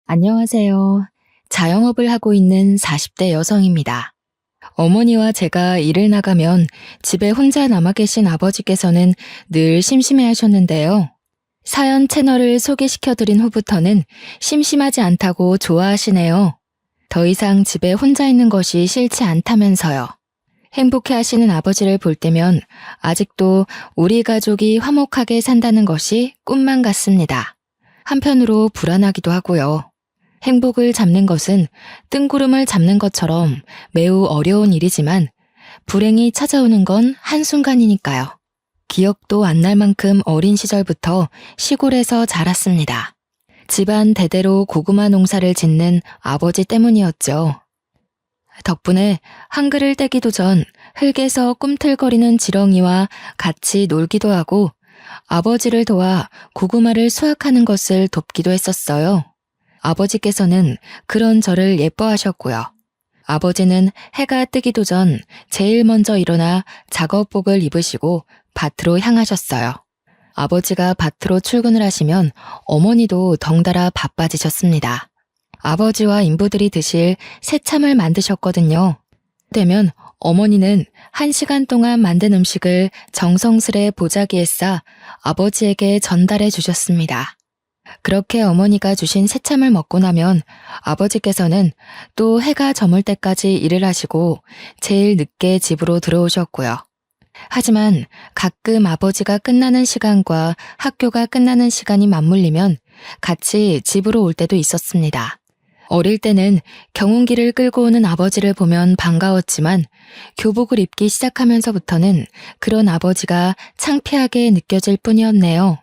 안녕하세요. 자영업을 하고 있는 40대 여성입니다. 어머니와 제가 일을 나가면 집에 혼자 남아 계신 아버지께서는 늘 심심해 하셨는데요. 사연 채널을 소개시켜드린 후부터는 심심하지 않다고 좋아하시네요. 더 이상 집에 혼자 있는 것이 싫지 않다면서요. 행복해 하시는 아버지를 볼 때면 아직도 우리 가족이 화목하게 산다는 것이 꿈만 같습니다. 한편으로 불안하기도 하고요. 행복을 잡는 것은 뜬구름을 잡는 것처럼 매우 어려운 일이지만 불행이 찾아오는 건 한순간이니까요. 기억도 안 날 만큼 어린 시절부터 시골에서 자랐습니다. 집안 대대로 고구마 농사를 짓는 아버지 때문이었죠. 덕분에 한글을 떼기도 전 흙에서 꿈틀거리는 지렁이와 같이 놀기도 하고 아버지를 도와 고구마를 수확하는 것을 돕기도 했었어요. 아버지께서는 그런 저를 예뻐하셨고요. 아버지는 해가 뜨기도 전 제일 먼저 일어나 작업복을 입으시고 밭으로 향하셨어요. 아버지가 밭으로 출근을 하시면 어머니도 덩달아 바빠지셨습니다. 아버지와 인부들이 드실 새참을 만드셨거든요. 되면 어머니는 1시간 동안 만든 음식을 정성스레 보자기에 싸 아버지에게 전달해 주셨습니다. 그렇게 어머니가 주신 새참을 먹고 나면 아버지께서는 또 해가 저물 때까지 일을 하시고 제일 늦게 집으로 들어오셨고요. 하지만 가끔 아버지가 끝나는 시간과 학교가 끝나는 시간이 맞물리면 같이 집으로 올 때도 있었습니다. 어릴 때는 경운기를 끌고 오는 아버지를 보면 반가웠지만 교복을 입기 시작하면서부터는 그런 아버지가 창피하게 느껴질 뿐이었네요.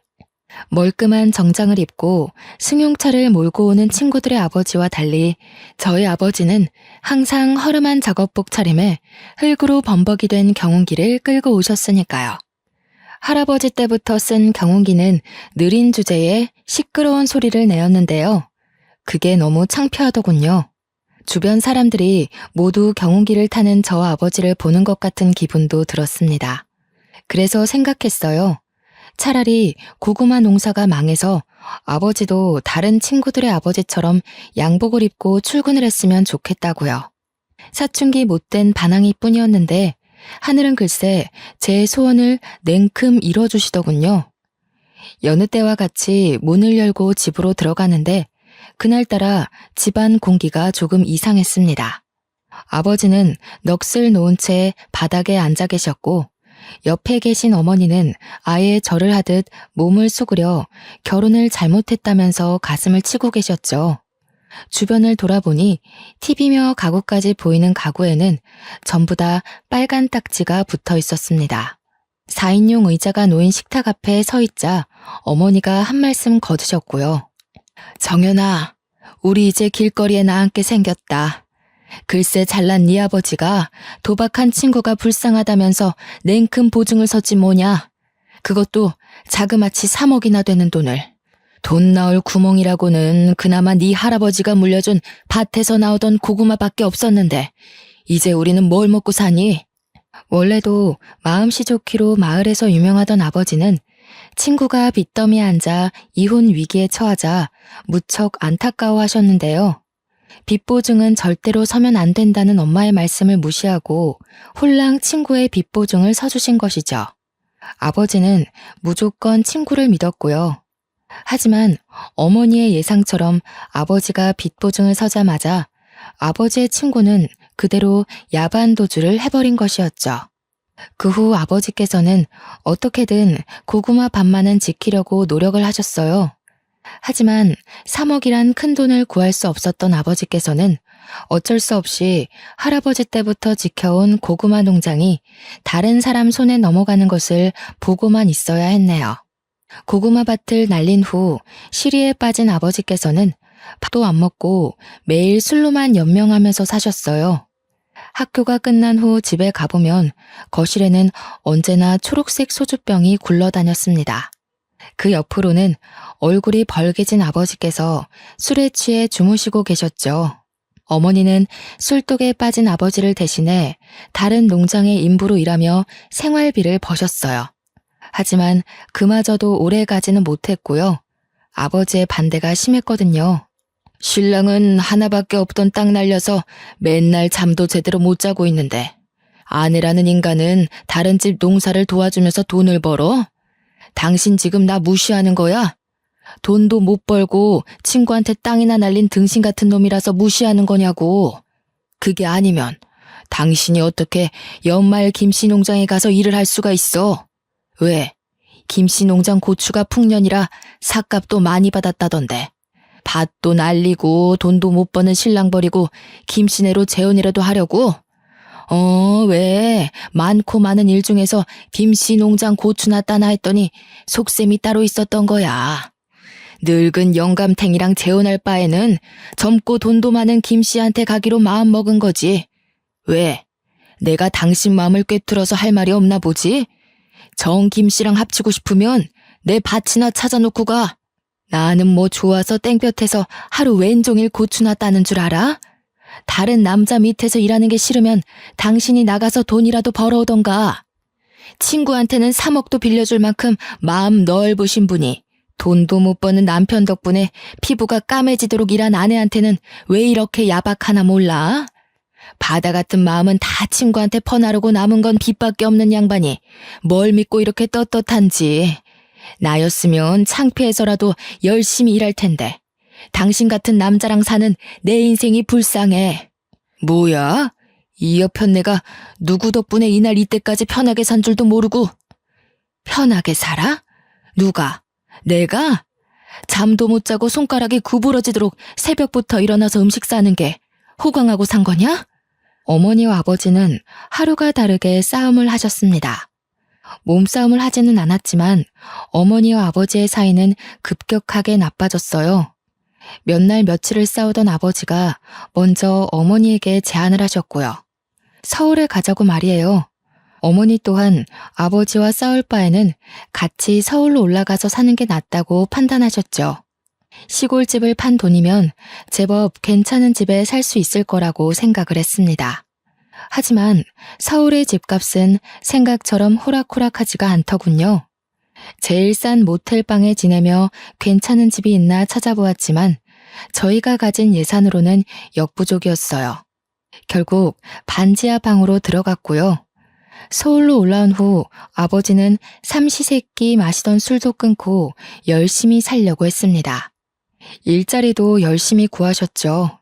멀끔한 정장을 입고 승용차를 몰고 오는 친구들의 아버지와 달리 저희 아버지는 항상 허름한 작업복 차림에 흙으로 범벅이 된 경운기를 끌고 오셨으니까요. 할아버지 때부터 쓴 경운기는 느린 주제에 시끄러운 소리를 내었는데요. 그게 너무 창피하더군요. 주변 사람들이 모두 경운기를 타는 저 아버지를 보는 것 같은 기분도 들었습니다. 그래서 생각했어요. 차라리 고구마 농사가 망해서 아버지도 다른 친구들의 아버지처럼 양복을 입고 출근을 했으면 좋겠다고요. 사춘기 못된 반항이 뿐이었는데 하늘은 글쎄 제 소원을 냉큼 이뤄주시더군요. 여느 때와 같이 문을 열고 집으로 들어가는데 그날따라 집안 공기가 조금 이상했습니다. 아버지는 넋을 놓은 채 바닥에 앉아 계셨고 옆에 계신 어머니는 아예 절을 하듯 몸을 수그려 결혼을 잘못했다면서 가슴을 치고 계셨죠. 주변을 돌아보니 TV며 가구까지 보이는 가구에는 전부 다 빨간 딱지가 붙어 있었습니다. 4인용 의자가 놓인 식탁 앞에 서 있자 어머니가 한 말씀 거두셨고요. 정연아, 우리 이제 길거리에 나앉게 생겼다. 글쎄 잘난 네 아버지가 도박한 친구가 불쌍하다면서 냉큼 보증을 섰지 뭐냐. 그것도 자그마치 3억이나 되는 돈을. 돈 나올 구멍이라고는 그나마 네 할아버지가 물려준 밭에서 나오던 고구마밖에 없었는데 이제 우리는 뭘 먹고 사니? 원래도 마음씨 좋기로 마을에서 유명하던 아버지는 친구가 빚더미에 앉아 이혼 위기에 처하자 무척 안타까워하셨는데요. 빚 보증은 절대로 서면 안 된다는 엄마의 말씀을 무시하고 홀랑 친구의 빚 보증을 서주신 것이죠. 아버지는 무조건 친구를 믿었고요. 하지만 어머니의 예상처럼 아버지가 빚 보증을 서자마자 아버지의 친구는 그대로 야반도주를 해버린 것이었죠. 그 후 아버지께서는 어떻게든 고구마 밭만은 지키려고 노력을 하셨어요. 하지만 3억이란 큰 돈을 구할 수 없었던 아버지께서는 어쩔 수 없이 할아버지 때부터 지켜온 고구마 농장이 다른 사람 손에 넘어가는 것을 보고만 있어야 했네요. 고구마 밭을 날린 후 시리에 빠진 아버지께서는 밥도 안 먹고 매일 술로만 연명하면서 사셨어요. 학교가 끝난 후 집에 가보면 거실에는 언제나 초록색 소주병이 굴러다녔습니다. 그 옆으로는 얼굴이 벌개진 아버지께서 술에 취해 주무시고 계셨죠. 어머니는 술독에 빠진 아버지를 대신해 다른 농장의 인부로 일하며 생활비를 버셨어요. 하지만 그마저도 오래 가지는 못했고요. 아버지의 반대가 심했거든요. 신랑은 하나밖에 없던 땅 날려서 맨날 잠도 제대로 못 자고 있는데 아내라는 인간은 다른 집 농사를 도와주면서 돈을 벌어? 당신 지금 나 무시하는 거야? 돈도 못 벌고 친구한테 땅이나 날린 등신 같은 놈이라서 무시하는 거냐고. 그게 아니면 당신이 어떻게 연말 김씨 농장에 가서 일을 할 수가 있어? 왜? 김씨 농장 고추가 풍년이라 삭값도 많이 받았다던데. 밭도 날리고 돈도 못 버는 신랑 버리고 김씨네로 재혼이라도 하려고? 왜? 많고 많은 일 중에서 김씨 농장 고추나 따나 했더니 속셈이 따로 있었던 거야. 늙은 영감탱이랑 재혼할 바에는 젊고 돈도 많은 김씨한테 가기로 마음먹은 거지. 왜? 내가 당신 마음을 꿰뚫어서 할 말이 없나 보지? 정 김씨랑 합치고 싶으면 내 밭이나 찾아놓고 가. 나는 뭐 좋아서 땡볕에서 하루 왼종일 고추나 따는 줄 알아? 다른 남자 밑에서 일하는 게 싫으면 당신이 나가서 돈이라도 벌어오던가. 친구한테는 3억도 빌려줄 만큼 마음 넓으신 분이 돈도 못 버는 남편 덕분에 피부가 까매지도록 일한 아내한테는 왜 이렇게 야박하나 몰라? 바다 같은 마음은 다 친구한테 퍼나르고 남은 건 빚밖에 없는 양반이 뭘 믿고 이렇게 떳떳한지. 나였으면 창피해서라도 열심히 일할 텐데 당신 같은 남자랑 사는 내 인생이 불쌍해. 뭐야? 이 여편네가 누구 덕분에 이날 이때까지 편하게 산 줄도 모르고. 편하게 살아? 누가? 내가? 잠도 못 자고 손가락이 구부러지도록 새벽부터 일어나서 음식 싸는 게 호강하고 산 거냐? 어머니와 아버지는 하루가 다르게 싸움을 하셨습니다. 몸싸움을 하지는 않았지만 어머니와 아버지의 사이는 급격하게 나빠졌어요. 몇 날 며칠을 싸우던 아버지가 먼저 어머니에게 제안을 하셨고요. 서울에 가자고 말이에요. 어머니 또한 아버지와 싸울 바에는 같이 서울로 올라가서 사는 게 낫다고 판단하셨죠. 시골집을 판 돈이면 제법 괜찮은 집에 살 수 있을 거라고 생각을 했습니다. 하지만 서울의 집값은 생각처럼 호락호락하지가 않더군요. 제일 싼 모텔방에 지내며 괜찮은 집이 있나 찾아보았지만 저희가 가진 예산으로는 역부족이었어요. 결국 반지하 방으로 들어갔고요. 서울로 올라온 후 아버지는 삼시세끼 마시던 술도 끊고 열심히 살려고 했습니다. 일자리도 열심히 구하셨죠.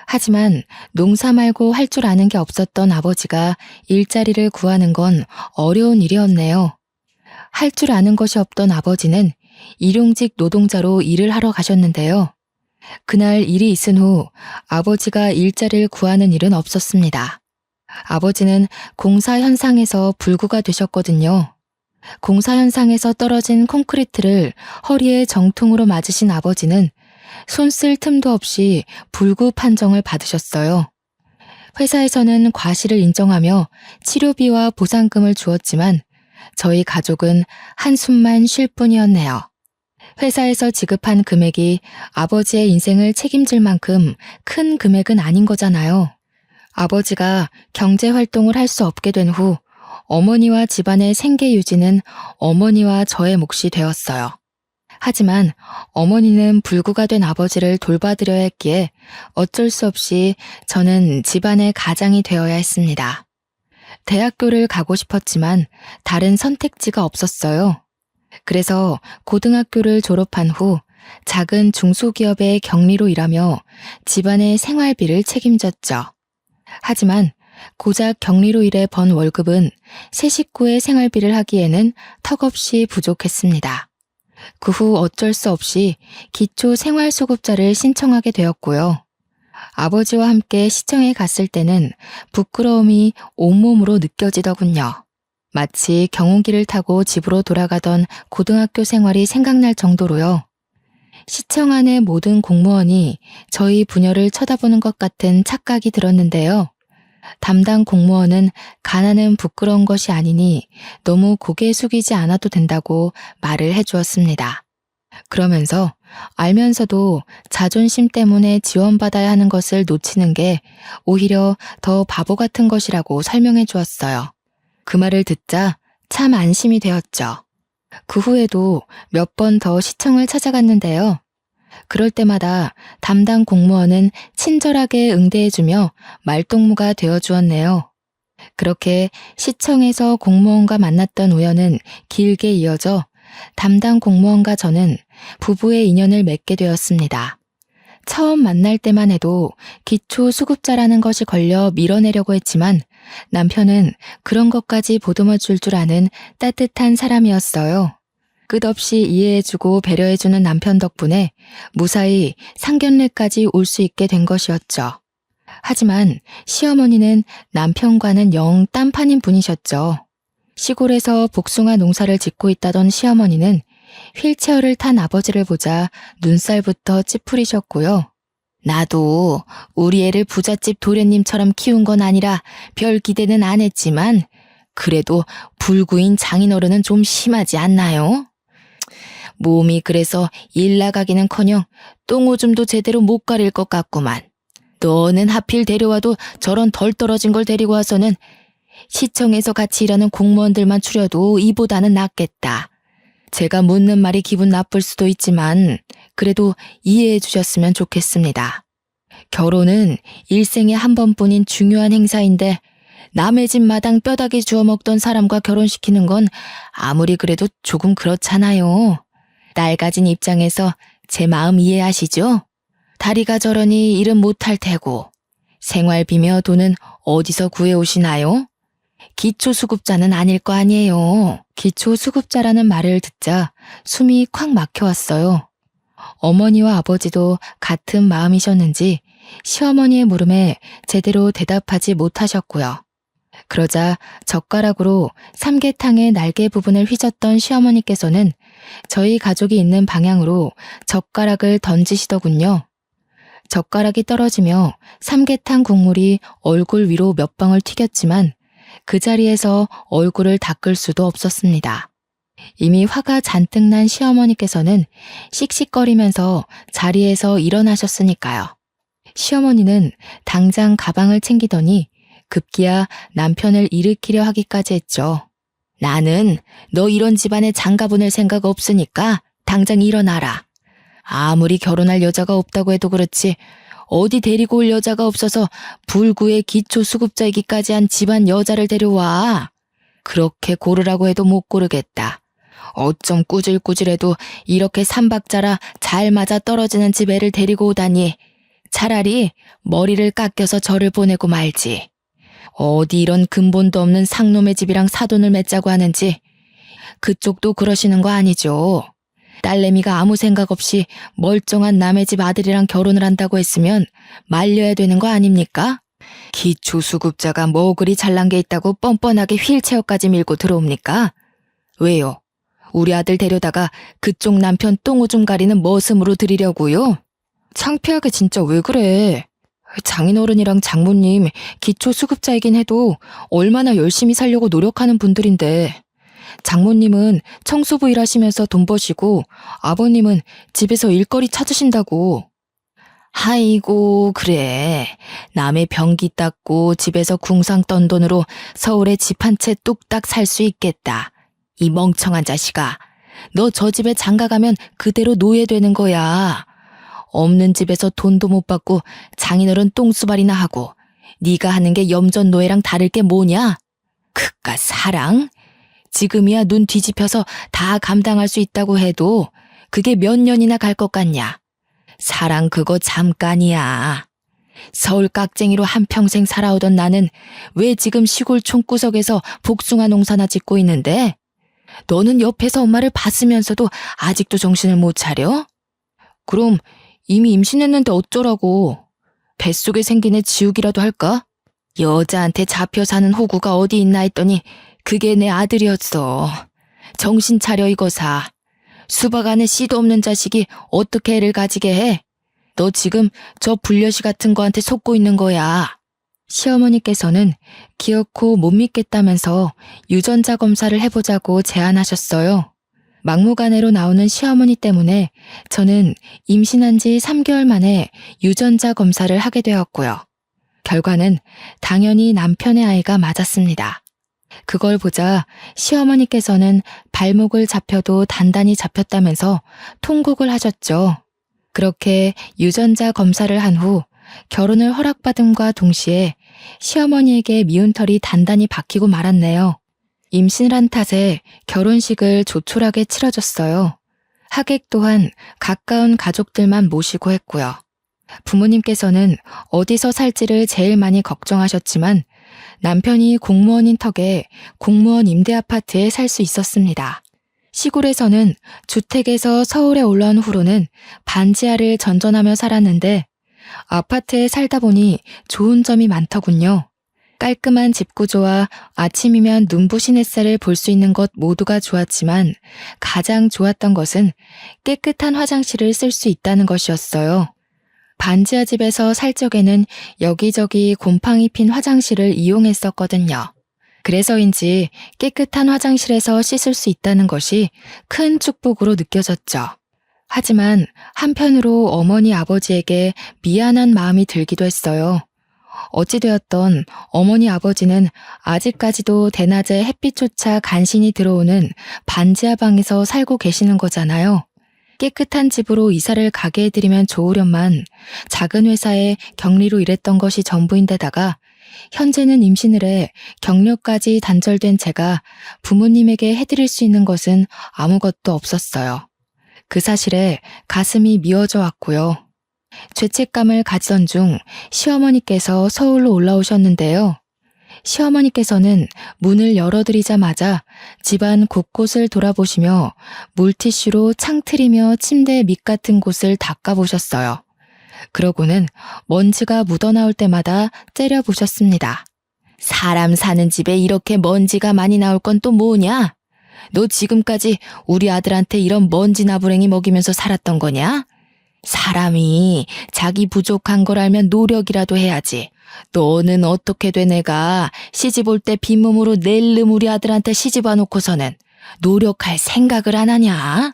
하지만 농사 말고 할 줄 아는 게 없었던 아버지가 일자리를 구하는 건 어려운 일이었네요. 할 줄 아는 것이 없던 아버지는 일용직 노동자로 일을 하러 가셨는데요. 그날 일이 있은 후 아버지가 일자리를 구하는 일은 없었습니다. 아버지는 공사 현상에서 불구가 되셨거든요. 공사 현상에서 떨어진 콘크리트를 허리에 정통으로 맞으신 아버지는 손 쓸 틈도 없이 불구 판정을 받으셨어요. 회사에서는 과실을 인정하며 치료비와 보상금을 주었지만 저희 가족은 한숨만 쉴 뿐이었네요. 회사에서 지급한 금액이 아버지의 인생을 책임질 만큼 큰 금액은 아닌 거잖아요. 아버지가 경제활동을 할 수 없게 된 후 어머니와 집안의 생계 유지는 어머니와 저의 몫이 되었어요. 하지만 어머니는 불구가 된 아버지를 돌봐드려야 했기에 어쩔 수 없이 저는 집안의 가장이 되어야 했습니다. 대학교를 가고 싶었지만 다른 선택지가 없었어요. 그래서 고등학교를 졸업한 후 작은 중소기업의 경리로 일하며 집안의 생활비를 책임졌죠. 하지만 고작 경리로 일해 번 월급은 세 식구의 생활비를 하기에는 턱없이 부족했습니다. 그 후 어쩔 수 없이 기초생활수급자를 신청하게 되었고요. 아버지와 함께 시청에 갔을 때는 부끄러움이 온몸으로 느껴지더군요. 마치 경운기를 타고 집으로 돌아가던 고등학교 생활이 생각날 정도로요. 시청 안의 모든 공무원이 저희 부녀를 쳐다보는 것 같은 착각이 들었는데요. 담당 공무원은 가난은 부끄러운 것이 아니니 너무 고개 숙이지 않아도 된다고 말을 해주었습니다. 그러면서 알면서도 자존심 때문에 지원받아야 하는 것을 놓치는 게 오히려 더 바보 같은 것이라고 설명해 주었어요. 그 말을 듣자 참 안심이 되었죠. 그 후에도 몇 번 더 시청을 찾아갔는데요. 그럴 때마다 담당 공무원은 친절하게 응대해주며 말동무가 되어주었네요. 그렇게 시청에서 공무원과 만났던 우연은 길게 이어져 담당 공무원과 저는 부부의 인연을 맺게 되었습니다. 처음 만날 때만 해도 기초수급자라는 것이 걸려 밀어내려고 했지만 남편은 그런 것까지 보듬어 줄 줄 아는 따뜻한 사람이었어요. 끝없이 이해해주고 배려해주는 남편 덕분에 무사히 상견례까지 올 수 있게 된 것이었죠. 하지만 시어머니는 남편과는 영 딴판인 분이셨죠. 시골에서 복숭아 농사를 짓고 있다던 시어머니는 휠체어를 탄 아버지를 보자 눈살부터 찌푸리셨고요. 나도 우리 애를 부잣집 도련님처럼 키운 건 아니라 별 기대는 안 했지만 그래도 불구인 장인어른은 좀 심하지 않나요? 몸이 그래서 일 나가기는커녕 똥오줌도 제대로 못 가릴 것 같구만. 너는 하필 데려와도 저런 덜 떨어진 걸 데리고 와서는 시청에서 같이 일하는 공무원들만 추려도 이보다는 낫겠다. 제가 묻는 말이 기분 나쁠 수도 있지만 그래도 이해해 주셨으면 좋겠습니다. 결혼은 일생에 한 번뿐인 중요한 행사인데 남의 집 마당 뼈다귀 주워 먹던 사람과 결혼시키는 건 아무리 그래도 조금 그렇잖아요. 딸 가진 입장에서 제 마음 이해하시죠? 다리가 저러니 일은 못할 테고 생활비며 돈은 어디서 구해오시나요? 기초수급자는 아닐 거 아니에요. 기초수급자라는 말을 듣자 숨이 콱 막혀왔어요. 어머니와 아버지도 같은 마음이셨는지 시어머니의 물음에 제대로 대답하지 못하셨고요. 그러자 젓가락으로 삼계탕의 날개 부분을 휘젓던 시어머니께서는 저희 가족이 있는 방향으로 젓가락을 던지시더군요. 젓가락이 떨어지며 삼계탕 국물이 얼굴 위로 몇 방울 튀겼지만 그 자리에서 얼굴을 닦을 수도 없었습니다. 이미 화가 잔뜩 난 시어머니께서는 씩씩거리면서 자리에서 일어나셨으니까요. 시어머니는 당장 가방을 챙기더니 급기야 남편을 일으키려 하기까지 했죠. 나는 너 이런 집안에 장가 보낼 생각 없으니까 당장 일어나라. 아무리 결혼할 여자가 없다고 해도 그렇지 어디 데리고 올 여자가 없어서 불구의 기초수급자이기까지 한 집안 여자를 데려와. 그렇게 고르라고 해도 못 고르겠다. 어쩜 꾸질꾸질해도 이렇게 삼박자라 잘 맞아 떨어지는 집 애를 데리고 오다니. 차라리 머리를 깎여서 저를 보내고 말지. 어디 이런 근본도 없는 상놈의 집이랑 사돈을 맺자고 하는지. 그쪽도 그러시는 거 아니죠. 딸내미가 아무 생각 없이 멀쩡한 남의 집 아들이랑 결혼을 한다고 했으면 말려야 되는 거 아닙니까? 기초수급자가 뭐 그리 잘난 게 있다고 뻔뻔하게 휠체어까지 밀고 들어옵니까? 왜요? 우리 아들 데려다가 그쪽 남편 똥오줌 가리는 머슴으로 들이려고요? 창피하게 진짜 왜 그래? 장인어른이랑 장모님 기초수급자이긴 해도 얼마나 열심히 살려고 노력하는 분들인데 장모님은 청소부 일하시면서 돈 버시고 아버님은 집에서 일거리 찾으신다고. 아이고 그래. 남의 변기 닦고 집에서 궁상 떤 돈으로 서울에 집 한 채 뚝딱 살 수 있겠다. 이 멍청한 자식아. 너 저 집에 장가 가면 그대로 노예되는 거야. 없는 집에서 돈도 못 받고 장인어른 똥수발이나 하고 네가 하는 게 염전 노예랑 다를 게 뭐냐? 그깟 사랑? 지금이야 눈 뒤집혀서 다 감당할 수 있다고 해도 그게 몇 년이나 갈 것 같냐? 사랑 그거 잠깐이야. 서울 깍쟁이로 한평생 살아오던 나는 왜 지금 시골 촌구석에서 복숭아 농사나 짓고 있는데? 너는 옆에서 엄마를 봤으면서도 아직도 정신을 못 차려? 그럼 이미 임신했는데 어쩌라고. 뱃속에 생긴 애 지우기라도 할까? 여자한테 잡혀 사는 호구가 어디 있나 했더니 그게 내 아들이었어. 정신 차려 이거사. 수박 안에 씨도 없는 자식이 어떻게 애를 가지게 해? 너 지금 저 불려시 같은 거한테 속고 있는 거야. 시어머니께서는 기어코 못 믿겠다면서 유전자 검사를 해보자고 제안하셨어요. 막무가내로 나오는 시어머니 때문에 저는 임신한 지 3개월 만에 유전자 검사를 하게 되었고요. 결과는 당연히 남편의 아이가 맞았습니다. 그걸 보자 시어머니께서는 발목을 잡혀도 단단히 잡혔다면서 통곡을 하셨죠. 그렇게 유전자 검사를 한 후 결혼을 허락받음과 동시에 시어머니에게 미운 털이 단단히 박히고 말았네요. 임신을 한 탓에 결혼식을 조촐하게 치러줬어요. 하객 또한 가까운 가족들만 모시고 했고요. 부모님께서는 어디서 살지를 제일 많이 걱정하셨지만 남편이 공무원인 턱에 공무원 임대 아파트에 살 수 있었습니다. 시골에서는 주택에서 서울에 올라온 후로는 반지하를 전전하며 살았는데 아파트에 살다 보니 좋은 점이 많더군요. 깔끔한 집 구조와 아침이면 눈부신 햇살을 볼 수 있는 것 모두가 좋았지만 가장 좋았던 것은 깨끗한 화장실을 쓸 수 있다는 것이었어요. 반지하 집에서 살 적에는 여기저기 곰팡이 핀 화장실을 이용했었거든요. 그래서인지 깨끗한 화장실에서 씻을 수 있다는 것이 큰 축복으로 느껴졌죠. 하지만 한편으로 어머니 아버지에게 미안한 마음이 들기도 했어요. 어찌되었던 어머니 아버지는 아직까지도 대낮에 햇빛조차 간신히 들어오는 반지하 방에서 살고 계시는 거잖아요. 깨끗한 집으로 이사를 가게 해드리면 좋으련만 작은 회사에 격리로 일했던 것이 전부인데다가 현재는 임신을 해 경력까지 단절된 제가 부모님에게 해드릴 수 있는 것은 아무것도 없었어요. 그 사실에 가슴이 미어져 왔고요. 죄책감을 가지던 중 시어머니께서 서울로 올라오셨는데요. 시어머니께서는 문을 열어드리자마자 집안 곳곳을 돌아보시며 물티슈로 창틀이며 침대 밑 같은 곳을 닦아보셨어요. 그러고는 먼지가 묻어나올 때마다 째려보셨습니다. 사람 사는 집에 이렇게 먼지가 많이 나올 건 또 뭐냐? 너 지금까지 우리 아들한테 이런 먼지 나부랭이 먹이면서 살았던 거냐? 사람이 자기 부족한 걸 알면 노력이라도 해야지. 너는 어떻게 돼 내가 시집 올 때 빈몸으로 낼름 우리 아들한테 시집 와놓고서는 노력할 생각을 안 하냐?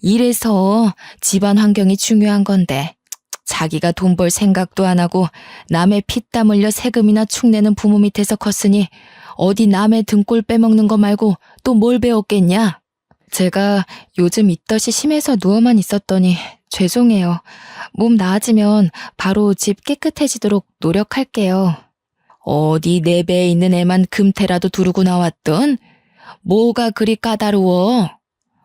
이래서 집안 환경이 중요한 건데 자기가 돈 벌 생각도 안 하고 남의 피땀 흘려 세금이나 축내는 부모 밑에서 컸으니 어디 남의 등골 빼먹는 거 말고 또 뭘 배웠겠냐? 제가 요즘 입덧이 심해서 누워만 있었더니 죄송해요. 몸 나아지면 바로 집 깨끗해지도록 노력할게요. 어디 내 배에 있는 애만 금태라도 두르고 나왔던? 뭐가 그리 까다로워?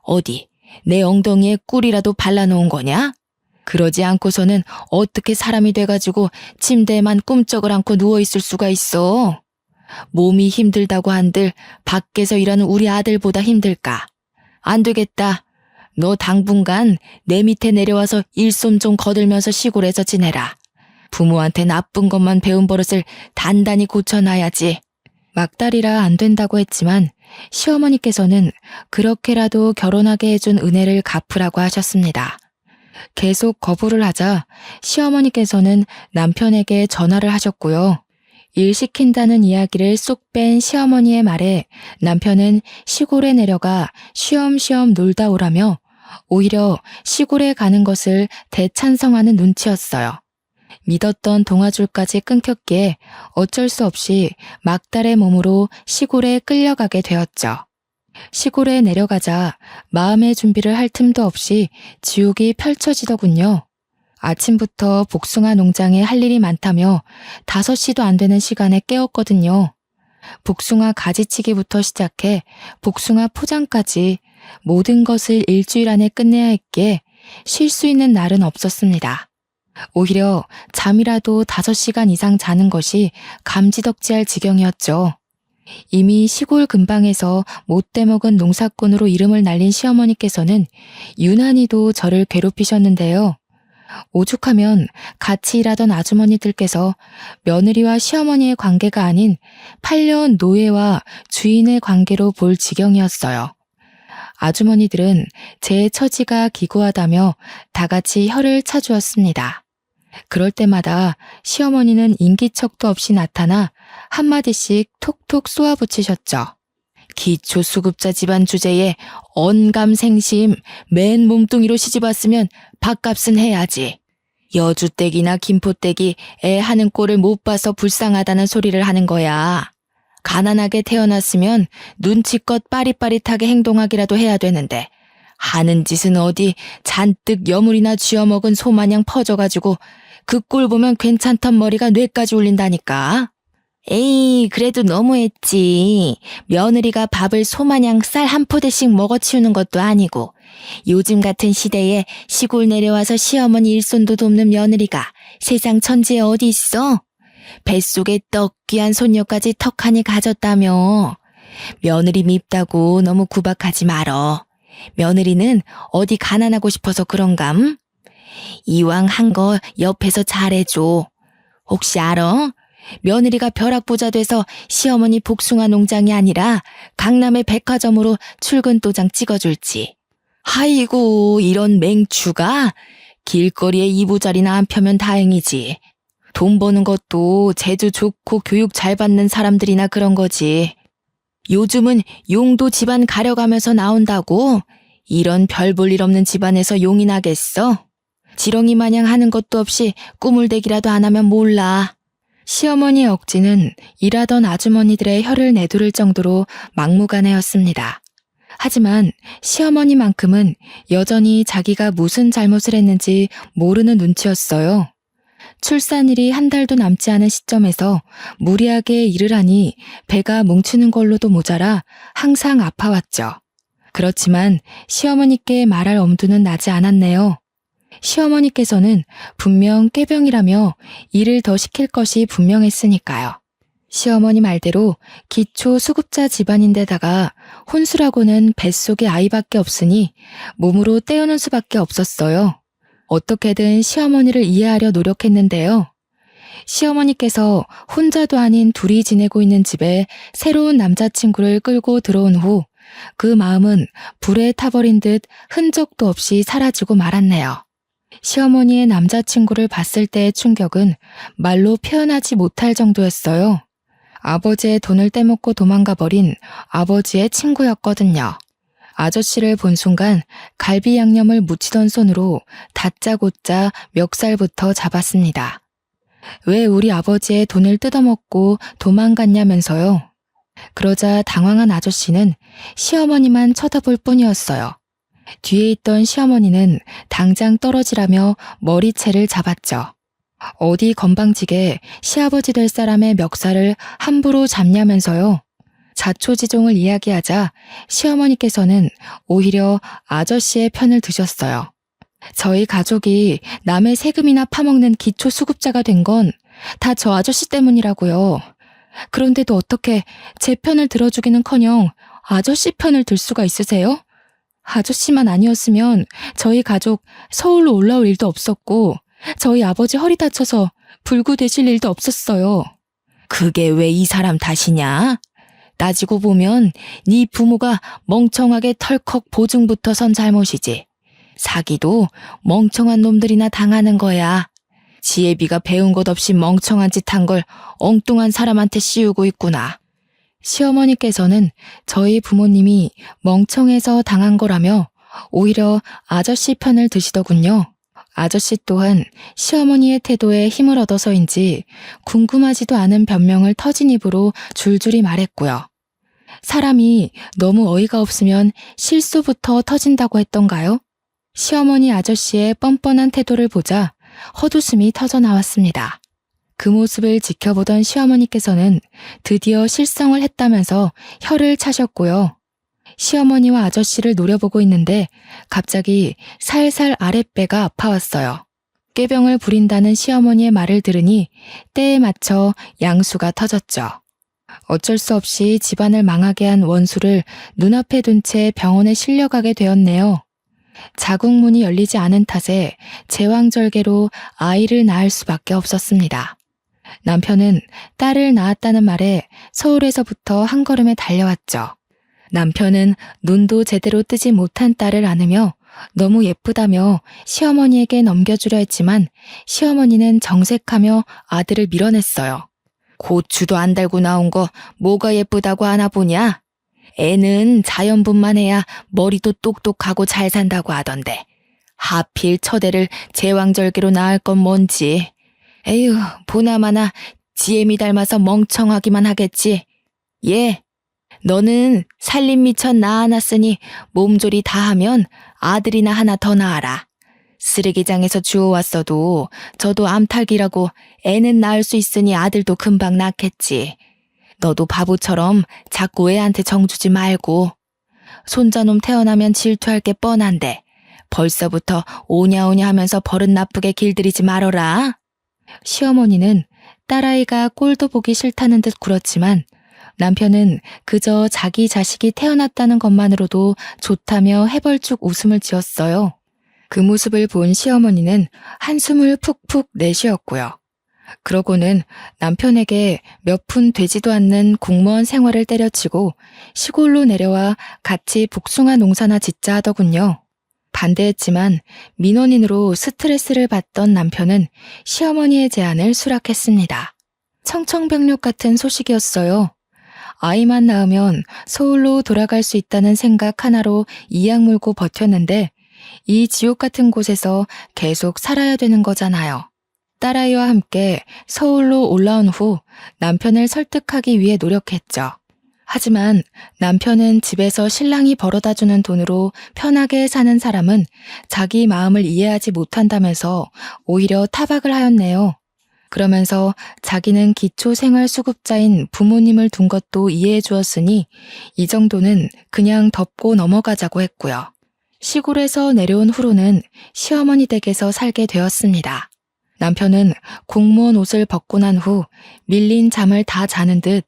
어디 내 엉덩이에 꿀이라도 발라놓은 거냐? 그러지 않고서는 어떻게 사람이 돼가지고 침대에만 꿈쩍을 않고 누워있을 수가 있어? 몸이 힘들다고 한들 밖에서 일하는 우리 아들보다 힘들까? 안 되겠다. 너 당분간 내 밑에 내려와서 일손 좀 거들면서 시골에서 지내라. 부모한테 나쁜 것만 배운 버릇을 단단히 고쳐놔야지. 막달이라 안 된다고 했지만 시어머니께서는 그렇게라도 결혼하게 해준 은혜를 갚으라고 하셨습니다. 계속 거부를 하자 시어머니께서는 남편에게 전화를 하셨고요. 일 시킨다는 이야기를 쏙 뺀 시어머니의 말에 남편은 시골에 내려가 쉬엄쉬엄 놀다 오라며 오히려 시골에 가는 것을 대찬성하는 눈치였어요. 믿었던 동아줄까지 끊겼기에 어쩔 수 없이 막달의 몸으로 시골에 끌려가게 되었죠. 시골에 내려가자 마음의 준비를 할 틈도 없이 지옥이 펼쳐지더군요. 아침부터 복숭아 농장에 할 일이 많다며 5시도 안 되는 시간에 깨웠거든요. 복숭아 가지치기부터 시작해 복숭아 포장까지 모든 것을 일주일 안에 끝내야 했기에 쉴 수 있는 날은 없었습니다. 오히려 잠이라도 5시간 이상 자는 것이 감지덕지할 지경이었죠. 이미 시골 근방에서 못돼 먹은 농사꾼으로 이름을 날린 시어머니께서는 유난히도 저를 괴롭히셨는데요. 오죽하면 같이 일하던 아주머니들께서 며느리와 시어머니의 관계가 아닌 8년 노예와 주인의 관계로 볼 지경이었어요. 아주머니들은 제 처지가 기구하다며 다 같이 혀를 차주었습니다. 그럴 때마다 시어머니는 인기척도 없이 나타나 한마디씩 톡톡 쏘아붙이셨죠. 기초수급자 집안 주제에 언감생심 맨 몸뚱이로 시집왔으면 밥값은 해야지. 여주댁이나 김포댁이 애 하는 꼴을 못 봐서 불쌍하다는 소리를 하는 거야. 가난하게 태어났으면 눈치껏 빠릿빠릿하게 행동하기라도 해야 되는데 하는 짓은 어디 잔뜩 여물이나 쥐어먹은 소마냥 퍼져가지고 그 꼴 보면 괜찮던 머리가 뇌까지 울린다니까. 에이, 그래도 너무했지. 며느리가 밥을 소마냥 쌀 한 포대씩 먹어치우는 것도 아니고 요즘 같은 시대에 시골 내려와서 시어머니 일손도 돕는 며느리가 세상 천지에 어디 있어? 뱃속에 떡 귀한 손녀까지 턱하니 가졌다며. 며느리 밉다고 너무 구박하지 말어. 며느리는 어디 가난하고 싶어서 그런감? 이왕 한 거 옆에서 잘해줘. 혹시 알아? 며느리가 벼락부자 돼서 시어머니 복숭아 농장이 아니라 강남의 백화점으로 출근 도장 찍어줄지. 아이고, 이런 맹추가? 길거리에 이부자리나 안 펴면 다행이지. 돈 버는 것도 재주 좋고 교육 잘 받는 사람들이나 그런 거지. 요즘은 용도 집안 가려가면서 나온다고? 이런 별 볼 일 없는 집안에서 용이 나겠어? 지렁이 마냥 하는 것도 없이 꾸물대기라도 안 하면 몰라. 시어머니의 억지는 일하던 아주머니들의 혀를 내두를 정도로 막무가내였습니다. 하지만 시어머니만큼은 여전히 자기가 무슨 잘못을 했는지 모르는 눈치였어요. 출산일이 한 달도 남지 않은 시점에서 무리하게 일을 하니 배가 뭉치는 걸로도 모자라 항상 아파왔죠. 그렇지만 시어머니께 말할 엄두는 나지 않았네요. 시어머니께서는 분명 꾀병이라며 일을 더 시킬 것이 분명했으니까요. 시어머니 말대로 기초 수급자 집안인데다가 혼수라고는 뱃속에 아이밖에 없으니 몸으로 때우는 수밖에 없었어요. 어떻게든 시어머니를 이해하려 노력했는데요. 시어머니께서 혼자도 아닌 둘이 지내고 있는 집에 새로운 남자친구를 끌고 들어온 후 그 마음은 불에 타버린 듯 흔적도 없이 사라지고 말았네요. 시어머니의 남자친구를 봤을 때의 충격은 말로 표현하지 못할 정도였어요. 아버지의 돈을 떼먹고 도망가버린 아버지의 친구였거든요. 아저씨를 본 순간 갈비 양념을 묻히던 손으로 다짜고짜 멱살부터 잡았습니다. 왜 우리 아버지의 돈을 뜯어먹고 도망갔냐면서요. 그러자 당황한 아저씨는 시어머니만 쳐다볼 뿐이었어요. 뒤에 있던 시어머니는 당장 떨어지라며 머리채를 잡았죠. 어디 건방지게 시아버지 될 사람의 멱살을 함부로 잡냐면서요. 자초지종을 이야기하자 시어머니께서는 오히려 아저씨의 편을 드셨어요. 저희 가족이 남의 세금이나 파먹는 기초수급자가 된 건 다 저 아저씨 때문이라고요. 그런데도 어떻게 제 편을 들어주기는커녕 아저씨 편을 들 수가 있으세요? 아저씨만 아니었으면 저희 가족 서울로 올라올 일도 없었고 저희 아버지 허리 다쳐서 불구되실 일도 없었어요. 그게 왜 이 사람 탓이냐? 따지고 보면 네 부모가 멍청하게 털컥 보증부터 선 잘못이지. 사기도 멍청한 놈들이나 당하는 거야. 지혜비가 배운 것 없이 멍청한 짓 한 걸 엉뚱한 사람한테 씌우고 있구나. 시어머니께서는 저희 부모님이 멍청해서 당한 거라며 오히려 아저씨 편을 드시더군요. 아저씨 또한 시어머니의 태도에 힘을 얻어서인지 궁금하지도 않은 변명을 터진 입으로 줄줄이 말했고요. 사람이 너무 어이가 없으면 실수부터 터진다고 했던가요? 시어머니 아저씨의 뻔뻔한 태도를 보자 헛웃음이 터져 나왔습니다. 그 모습을 지켜보던 시어머니께서는 드디어 실성을 했다면서 혀를 차셨고요. 시어머니와 아저씨를 노려보고 있는데 갑자기 살살 아랫배가 아파왔어요. 꾀병을 부린다는 시어머니의 말을 들으니 때에 맞춰 양수가 터졌죠. 어쩔 수 없이 집안을 망하게 한 원수를 눈앞에 둔 채 병원에 실려가게 되었네요. 자궁문이 열리지 않은 탓에 제왕절개로 아이를 낳을 수밖에 없었습니다. 남편은 딸을 낳았다는 말에 서울에서부터 한 걸음에 달려왔죠. 남편은 눈도 제대로 뜨지 못한 딸을 안으며 너무 예쁘다며 시어머니에게 넘겨주려 했지만 시어머니는 정색하며 아들을 밀어냈어요. 고추도 안 달고 나온 거 뭐가 예쁘다고 안아보냐? 애는 자연분만 해야 머리도 똑똑하고 잘 산다고 하던데 하필 처대를 제왕절개로 낳을 건 뭔지. 에휴, 보나마나 지혜미 닮아서 멍청하기만 하겠지. 너는 살림 미천 낳아놨으니 몸조리 다 하면 아들이나 하나 더 낳아라. 쓰레기장에서 주워왔어도 저도 암탉이라고 애는 낳을 수 있으니 아들도 금방 낳겠지. 너도 바보처럼 자꾸 애한테 정주지 말고. 손자놈 태어나면 질투할 게 뻔한데 벌써부터 오냐오냐 하면서 버릇 나쁘게 길들이지 말어라. 시어머니는 딸아이가 꼴도 보기 싫다는 듯 굴었지만 남편은 그저 자기 자식이 태어났다는 것만으로도 좋다며 해벌쭉 웃음을 지었어요. 그 모습을 본 시어머니는 한숨을 푹푹 내쉬었고요. 그러고는 남편에게 몇 푼 되지도 않는 공무원 생활을 때려치고 시골로 내려와 같이 복숭아 농사나 짓자 하더군요. 반대했지만 민원인으로 스트레스를 받던 남편은 시어머니의 제안을 수락했습니다. 청청병력 같은 소식이었어요. 아이만 낳으면 서울로 돌아갈 수 있다는 생각 하나로 이악 물고 버텼는데 이 지옥 같은 곳에서 계속 살아야 되는 거잖아요. 딸아이와 함께 서울로 올라온 후 남편을 설득하기 위해 노력했죠. 하지만 남편은 집에서 신랑이 벌어다주는 돈으로 편하게 사는 사람은 자기 마음을 이해하지 못한다면서 오히려 타박을 하였네요. 그러면서 자기는 기초생활수급자인 부모님을 둔 것도 이해해 주었으니 이 정도는 그냥 덮고 넘어가자고 했고요. 시골에서 내려온 후로는 시어머니 댁에서 살게 되었습니다. 남편은 공무원 옷을 벗고 난 후 밀린 잠을 다 자는 듯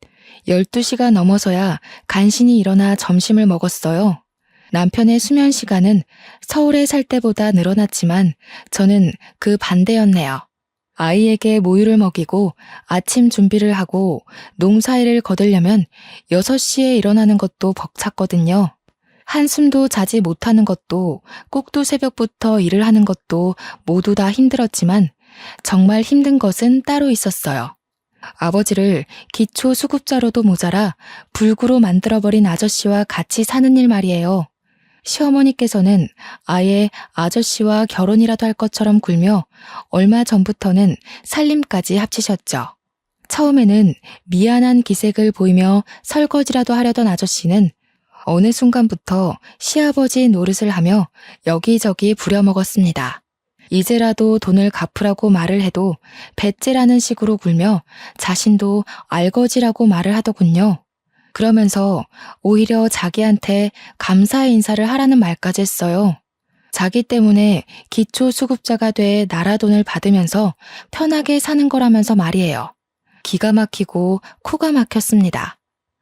12시가 넘어서야 간신히 일어나 점심을 먹었어요. 남편의 수면 시간은 서울에 살 때보다 늘어났지만 저는 그 반대였네요. 아이에게 모유를 먹이고 아침 준비를 하고 농사일을 거들려면 6시에 일어나는 것도 벅찼거든요. 한숨도 자지 못하는 것도 꼭두 새벽부터 일을 하는 것도 모두 다 힘들었지만 정말 힘든 것은 따로 있었어요. 아버지를 기초수급자로도 모자라 불구로 만들어버린 아저씨와 같이 사는 일 말이에요. 시어머니께서는 아예 아저씨와 결혼이라도 할 것처럼 굴며 얼마 전부터는 살림까지 합치셨죠. 처음에는 미안한 기색을 보이며 설거지라도 하려던 아저씨는 어느 순간부터 시아버지 노릇을 하며 여기저기 부려먹었습니다. 이제라도 돈을 갚으라고 말을 해도 배째라는 식으로 굴며 자신도 알거지라고 말을 하더군요. 그러면서 오히려 자기한테 감사의 인사를 하라는 말까지 했어요. 자기 때문에 기초수급자가 돼 나라 돈을 받으면서 편하게 사는 거라면서 말이에요. 기가 막히고 코가 막혔습니다.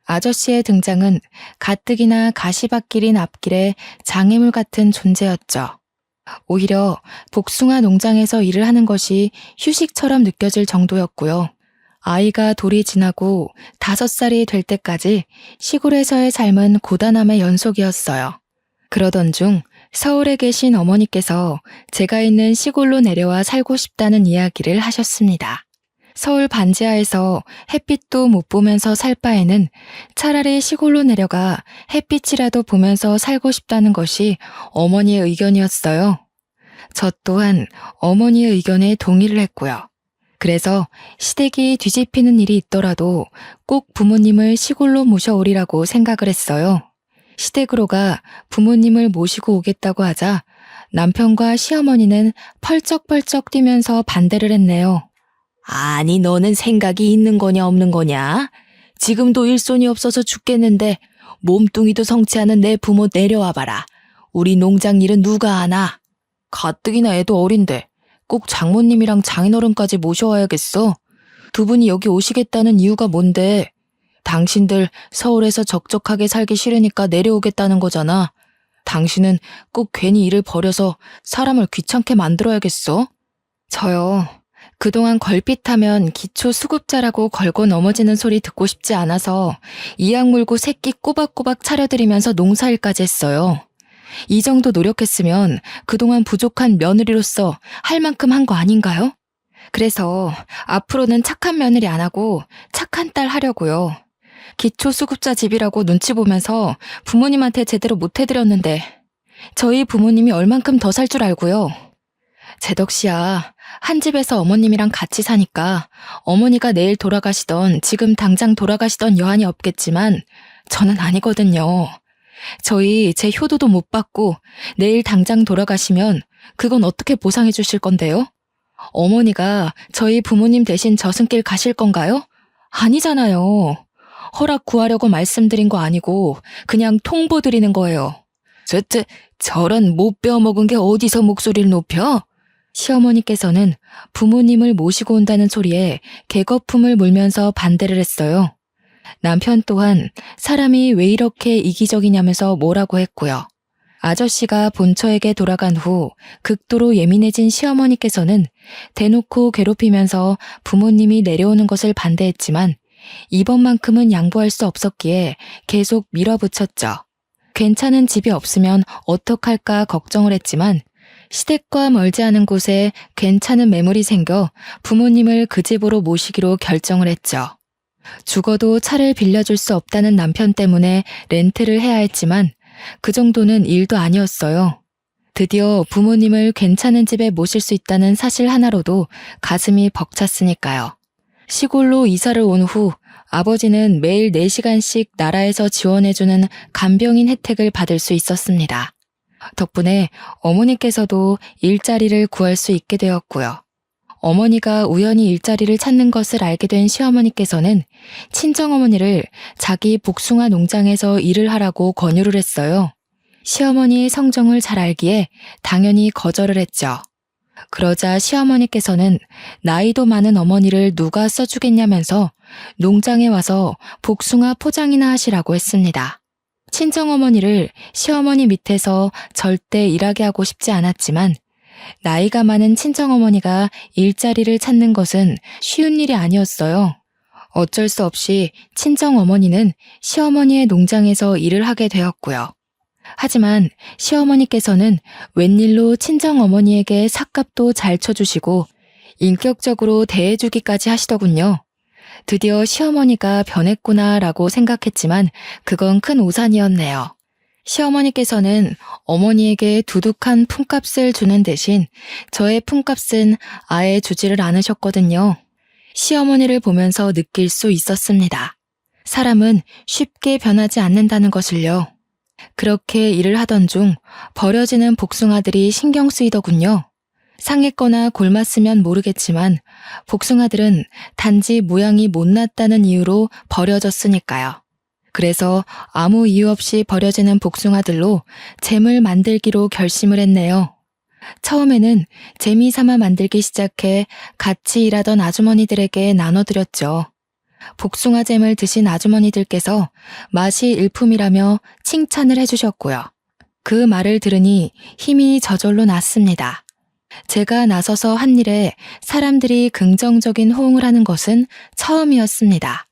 아저씨의 등장은 가뜩이나 가시밭길인 앞길의 장애물 같은 존재였죠. 오히려 복숭아 농장에서 일을 하는 것이 휴식처럼 느껴질 정도였고요. 아이가 돌이 지나고 5살이 될 때까지 시골에서의 삶은 고단함의 연속이었어요. 그러던 중 서울에 계신 어머니께서 제가 있는 시골로 내려와 살고 싶다는 이야기를 하셨습니다. 서울 반지하에서 햇빛도 못 보면서 살 바에는 차라리 시골로 내려가 햇빛이라도 보면서 살고 싶다는 것이 어머니의 의견이었어요. 저 또한 어머니의 의견에 동의를 했고요. 그래서 시댁이 뒤집히는 일이 있더라도 꼭 부모님을 시골로 모셔오리라고 생각을 했어요. 시댁으로 가 부모님을 모시고 오겠다고 하자 남편과 시어머니는 펄쩍펄쩍 뛰면서 반대를 했네요. 아니, 너는 생각이 있는 거냐 없는 거냐? 지금도 일손이 없어서 죽겠는데 몸뚱이도 성취하는 내 부모 내려와봐라. 우리 농장 일은 누가 하나? 가뜩이나 애도 어린데 꼭 장모님이랑 장인어른까지 모셔와야겠어. 두 분이 여기 오시겠다는 이유가 뭔데? 당신들 서울에서 적적하게 살기 싫으니까 내려오겠다는 거잖아. 당신은 꼭 괜히 일을 버려서 사람을 귀찮게 만들어야겠어? 저요. 그동안 걸핏하면 기초수급자라고 걸고 넘어지는 소리 듣고 싶지 않아서 이악 물고 새끼 꼬박꼬박 차려드리면서 농사일까지 했어요. 이 정도 노력했으면 그동안 부족한 며느리로서 할 만큼 한 거 아닌가요? 그래서 앞으로는 착한 며느리 안 하고 착한 딸 하려고요. 기초수급자 집이라고 눈치 보면서 부모님한테 제대로 못 해드렸는데 저희 부모님이 얼만큼 더 살 줄 알고요. 재덕씨야, 한 집에서 어머님이랑 같이 사니까 어머니가 내일 돌아가시던 지금 당장 돌아가시던 여한이 없겠지만 저는 아니거든요. 저희 제 효도도 못 받고 내일 당장 돌아가시면 그건 어떻게 보상해 주실 건데요? 어머니가 저희 부모님 대신 저승길 가실 건가요? 아니잖아요. 허락 구하려고 말씀드린 거 아니고 그냥 통보드리는 거예요. 저런 못 배워먹은 게 어디서 목소리를 높여? 시어머니께서는 부모님을 모시고 온다는 소리에 개거품을 물면서 반대를 했어요. 남편 또한 사람이 왜 이렇게 이기적이냐면서 뭐라고 했고요. 아저씨가 본처에게 돌아간 후 극도로 예민해진 시어머니께서는 대놓고 괴롭히면서 부모님이 내려오는 것을 반대했지만 이번만큼은 양보할 수 없었기에 계속 밀어붙였죠. 괜찮은 집이 없으면 어떡할까 걱정을 했지만 시댁과 멀지 않은 곳에 괜찮은 매물이 생겨 부모님을 그 집으로 모시기로 결정을 했죠. 죽어도 차를 빌려줄 수 없다는 남편 때문에 렌트를 해야 했지만 그 정도는 일도 아니었어요. 드디어 부모님을 괜찮은 집에 모실 수 있다는 사실 하나로도 가슴이 벅찼으니까요. 시골로 이사를 온 후 아버지는 매일 4시간씩 나라에서 지원해주는 간병인 혜택을 받을 수 있었습니다. 덕분에 어머니께서도 일자리를 구할 수 있게 되었고요. 어머니가 우연히 일자리를 찾는 것을 알게 된 시어머니께서는 친정어머니를 자기 복숭아 농장에서 일을 하라고 권유를 했어요. 시어머니의 성정을 잘 알기에 당연히 거절을 했죠. 그러자 시어머니께서는 나이도 많은 어머니를 누가 써주겠냐면서 농장에 와서 복숭아 포장이나 하시라고 했습니다. 친정어머니를 시어머니 밑에서 절대 일하게 하고 싶지 않았지만 나이가 많은 친정어머니가 일자리를 찾는 것은 쉬운 일이 아니었어요. 어쩔 수 없이 친정어머니는 시어머니의 농장에서 일을 하게 되었고요. 하지만 시어머니께서는 웬일로 친정어머니에게 삭값도 잘 쳐주시고 인격적으로 대해주기까지 하시더군요. 드디어 시어머니가 변했구나라고 생각했지만 그건 큰 오산이었네요. 시어머니께서는 어머니에게 두둑한 품값을 주는 대신 저의 품값은 아예 주지를 않으셨거든요. 시어머니를 보면서 느낄 수 있었습니다. 사람은 쉽게 변하지 않는다는 것을요. 그렇게 일을 하던 중 버려지는 복숭아들이 신경 쓰이더군요. 상했거나 골맞으면 모르겠지만 복숭아들은 단지 모양이 못났다는 이유로 버려졌으니까요. 그래서 아무 이유 없이 버려지는 복숭아들로 잼을 만들기로 결심을 했네요. 처음에는 재미삼아 만들기 시작해 같이 일하던 아주머니들에게 나눠드렸죠. 복숭아 잼을 드신 아주머니들께서 맛이 일품이라며 칭찬을 해주셨고요. 그 말을 들으니 힘이 저절로 났습니다. 제가 나서서 한 일에 사람들이 긍정적인 호응을 하는 것은 처음이었습니다.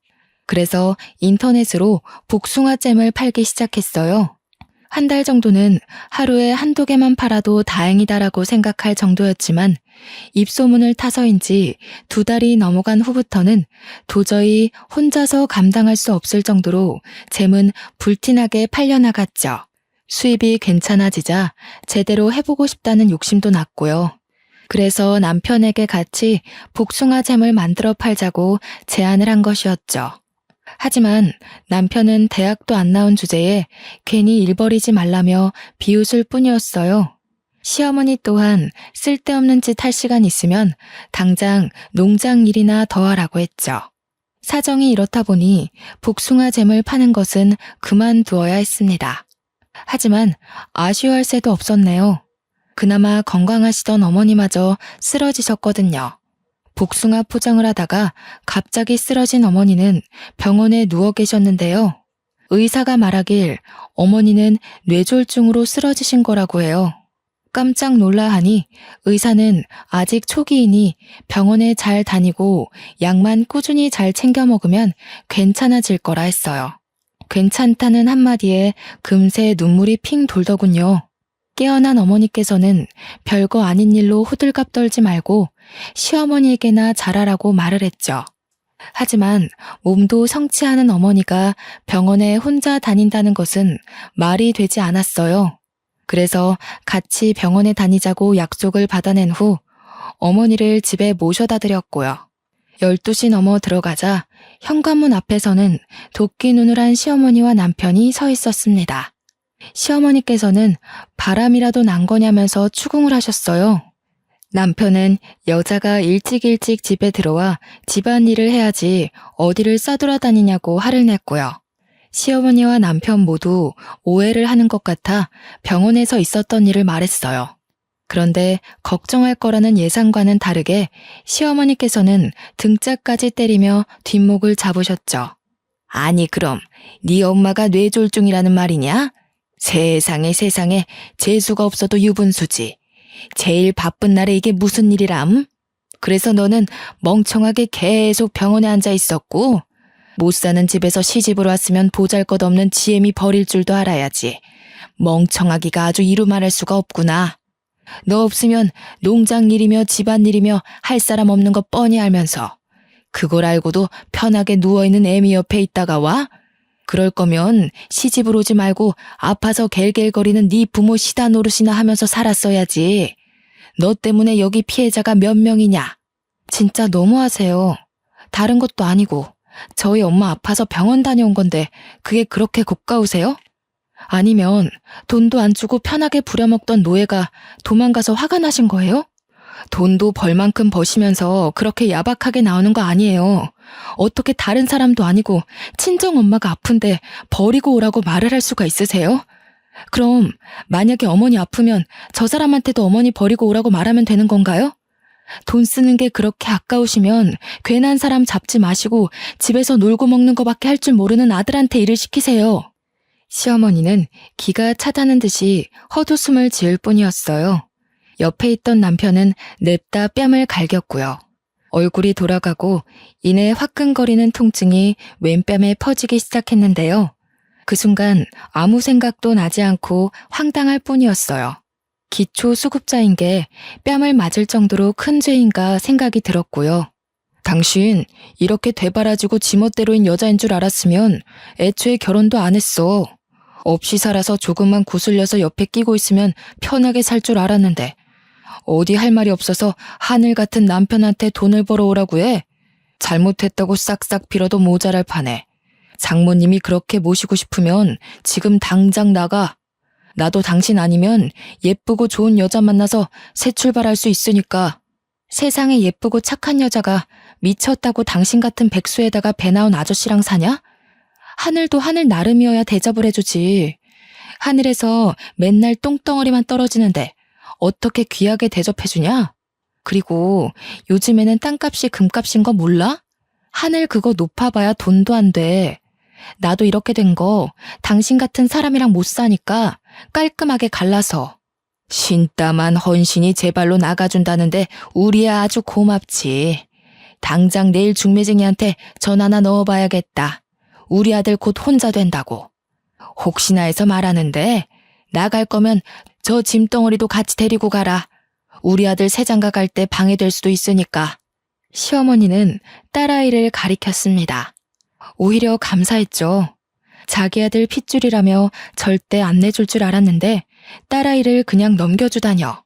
그래서 인터넷으로 복숭아 잼을 팔기 시작했어요. 한 달 정도는 하루에 한두 개만 팔아도 다행이다라고 생각할 정도였지만 입소문을 타서인지 2달이 넘어간 후부터는 도저히 혼자서 감당할 수 없을 정도로 잼은 불티나게 팔려나갔죠. 수입이 괜찮아지자 제대로 해보고 싶다는 욕심도 났고요. 그래서 남편에게 같이 복숭아 잼을 만들어 팔자고 제안을 한 것이었죠. 하지만 남편은 대학도 안 나온 주제에 괜히 일 벌이지 말라며 비웃을 뿐이었어요. 시어머니 또한 쓸데없는 짓 할 시간 있으면 당장 농장 일이나 더 하라고 했죠. 사정이 이렇다 보니 복숭아 잼을 파는 것은 그만두어야 했습니다. 하지만 아쉬워할 새도 없었네요. 그나마 건강하시던 어머니마저 쓰러지셨거든요. 복숭아 포장을 하다가 갑자기 쓰러진 어머니는 병원에 누워 계셨는데요. 의사가 말하길 어머니는 뇌졸중으로 쓰러지신 거라고 해요. 깜짝 놀라 하니 의사는 아직 초기이니 병원에 잘 다니고 약만 꾸준히 잘 챙겨 먹으면 괜찮아질 거라 했어요. 괜찮다는 한마디에 금세 눈물이 핑 돌더군요. 깨어난 어머니께서는 별거 아닌 일로 호들갑 떨지 말고 시어머니에게나 잘하라고 말을 했죠. 하지만 몸도 성치 않은 어머니가 병원에 혼자 다닌다는 것은 말이 되지 않았어요. 그래서 같이 병원에 다니자고 약속을 받아낸 후 어머니를 집에 모셔다 드렸고요. 12시 넘어 들어가자 현관문 앞에서는 도끼 눈을 한 시어머니와 남편이 서 있었습니다. 시어머니께서는 바람이라도 난 거냐면서 추궁을 하셨어요. 남편은 여자가 일찍 집에 들어와 집안일을 해야지 어디를 싸돌아다니냐고 화를 냈고요. 시어머니와 남편 모두 오해를 하는 것 같아 병원에서 있었던 일을 말했어요. 그런데 걱정할 거라는 예상과는 다르게 시어머니께서는 등짝까지 때리며 뒷목을 잡으셨죠. 아니 그럼 네 엄마가 뇌졸중이라는 말이냐? 세상에 재수가 없어도 유분수지. 제일 바쁜 날에 이게 무슨 일이람? 그래서 너는 멍청하게 계속 병원에 앉아 있었고 못 사는 집에서 시집을 왔으면 보잘것없는 지엠이 버릴 줄도 알아야지. 멍청하기가 아주 이루 말할 수가 없구나. 너 없으면 농장 일이며 집안일이며 할 사람 없는 거 뻔히 알면서 그걸 알고도 편하게 누워있는 애미 옆에 있다가 와? 그럴 거면 시집을 오지 말고 아파서 갤갤거리는 네 부모 시다 노릇이나 하면서 살았어야지. 너 때문에 여기 피해자가 몇 명이냐? 진짜 너무하세요. 다른 것도 아니고 저희 엄마 아파서 병원 다녀온 건데 그게 그렇게 고가우세요? 아니면 돈도 안 주고 편하게 부려먹던 노예가 도망가서 화가 나신 거예요? 돈도 벌 만큼 버시면서 그렇게 야박하게 나오는 거 아니에요. 어떻게 다른 사람도 아니고 친정 엄마가 아픈데 버리고 오라고 말을 할 수가 있으세요? 그럼 만약에 어머니 아프면 저 사람한테도 어머니 버리고 오라고 말하면 되는 건가요? 돈 쓰는 게 그렇게 아까우시면 괜한 사람 잡지 마시고 집에서 놀고 먹는 거밖에 할 줄 모르는 아들한테 일을 시키세요. 시어머니는 기가 차다는 듯이 헛웃음을 지을 뿐이었어요. 옆에 있던 남편은 냅다 뺨을 갈겼고요. 얼굴이 돌아가고 이내 화끈거리는 통증이 왼뺨에 퍼지기 시작했는데요. 그 순간 아무 생각도 나지 않고 황당할 뿐이었어요. 기초 수급자인 게 뺨을 맞을 정도로 큰 죄인가 생각이 들었고요. 당신 이렇게 되바라지고 지멋대로인 여자인 줄 알았으면 애초에 결혼도 안 했어. 없이 살아서 조금만 구슬려서 옆에 끼고 있으면 편하게 살 줄 알았는데 어디 할 말이 없어서 하늘 같은 남편한테 돈을 벌어오라고 해? 잘못했다고 싹싹 빌어도 모자랄 판에. 장모님이 그렇게 모시고 싶으면 지금 당장 나가. 나도 당신 아니면 예쁘고 좋은 여자 만나서 새 출발할 수 있으니까. 세상에 예쁘고 착한 여자가 미쳤다고 당신 같은 백수에다가 배 나온 아저씨랑 사냐? 하늘도 하늘 나름이어야 대접을 해주지. 하늘에서 맨날 똥덩어리만 떨어지는데 어떻게 귀하게 대접해주냐? 그리고 요즘에는 땅값이 금값인 거 몰라? 하늘 그거 높아봐야 돈도 안 돼. 나도 이렇게 된 거 당신 같은 사람이랑 못 사니까 깔끔하게 갈라서. 신땀한 헌신이 제 발로 나가준다는데 우리야 아주 고맙지. 당장 내일 중매쟁이한테 전화나 넣어봐야겠다. 우리 아들 곧 혼자 된다고. 혹시나 해서 말하는데 나갈 거면 저 짐덩어리도 같이 데리고 가라. 우리 아들 새장가 갈 때 방해될 수도 있으니까. 시어머니는 딸아이를 가리켰습니다. 오히려 감사했죠. 자기 아들 핏줄이라며 절대 안 내줄 줄 알았는데 딸아이를 그냥 넘겨주다녀.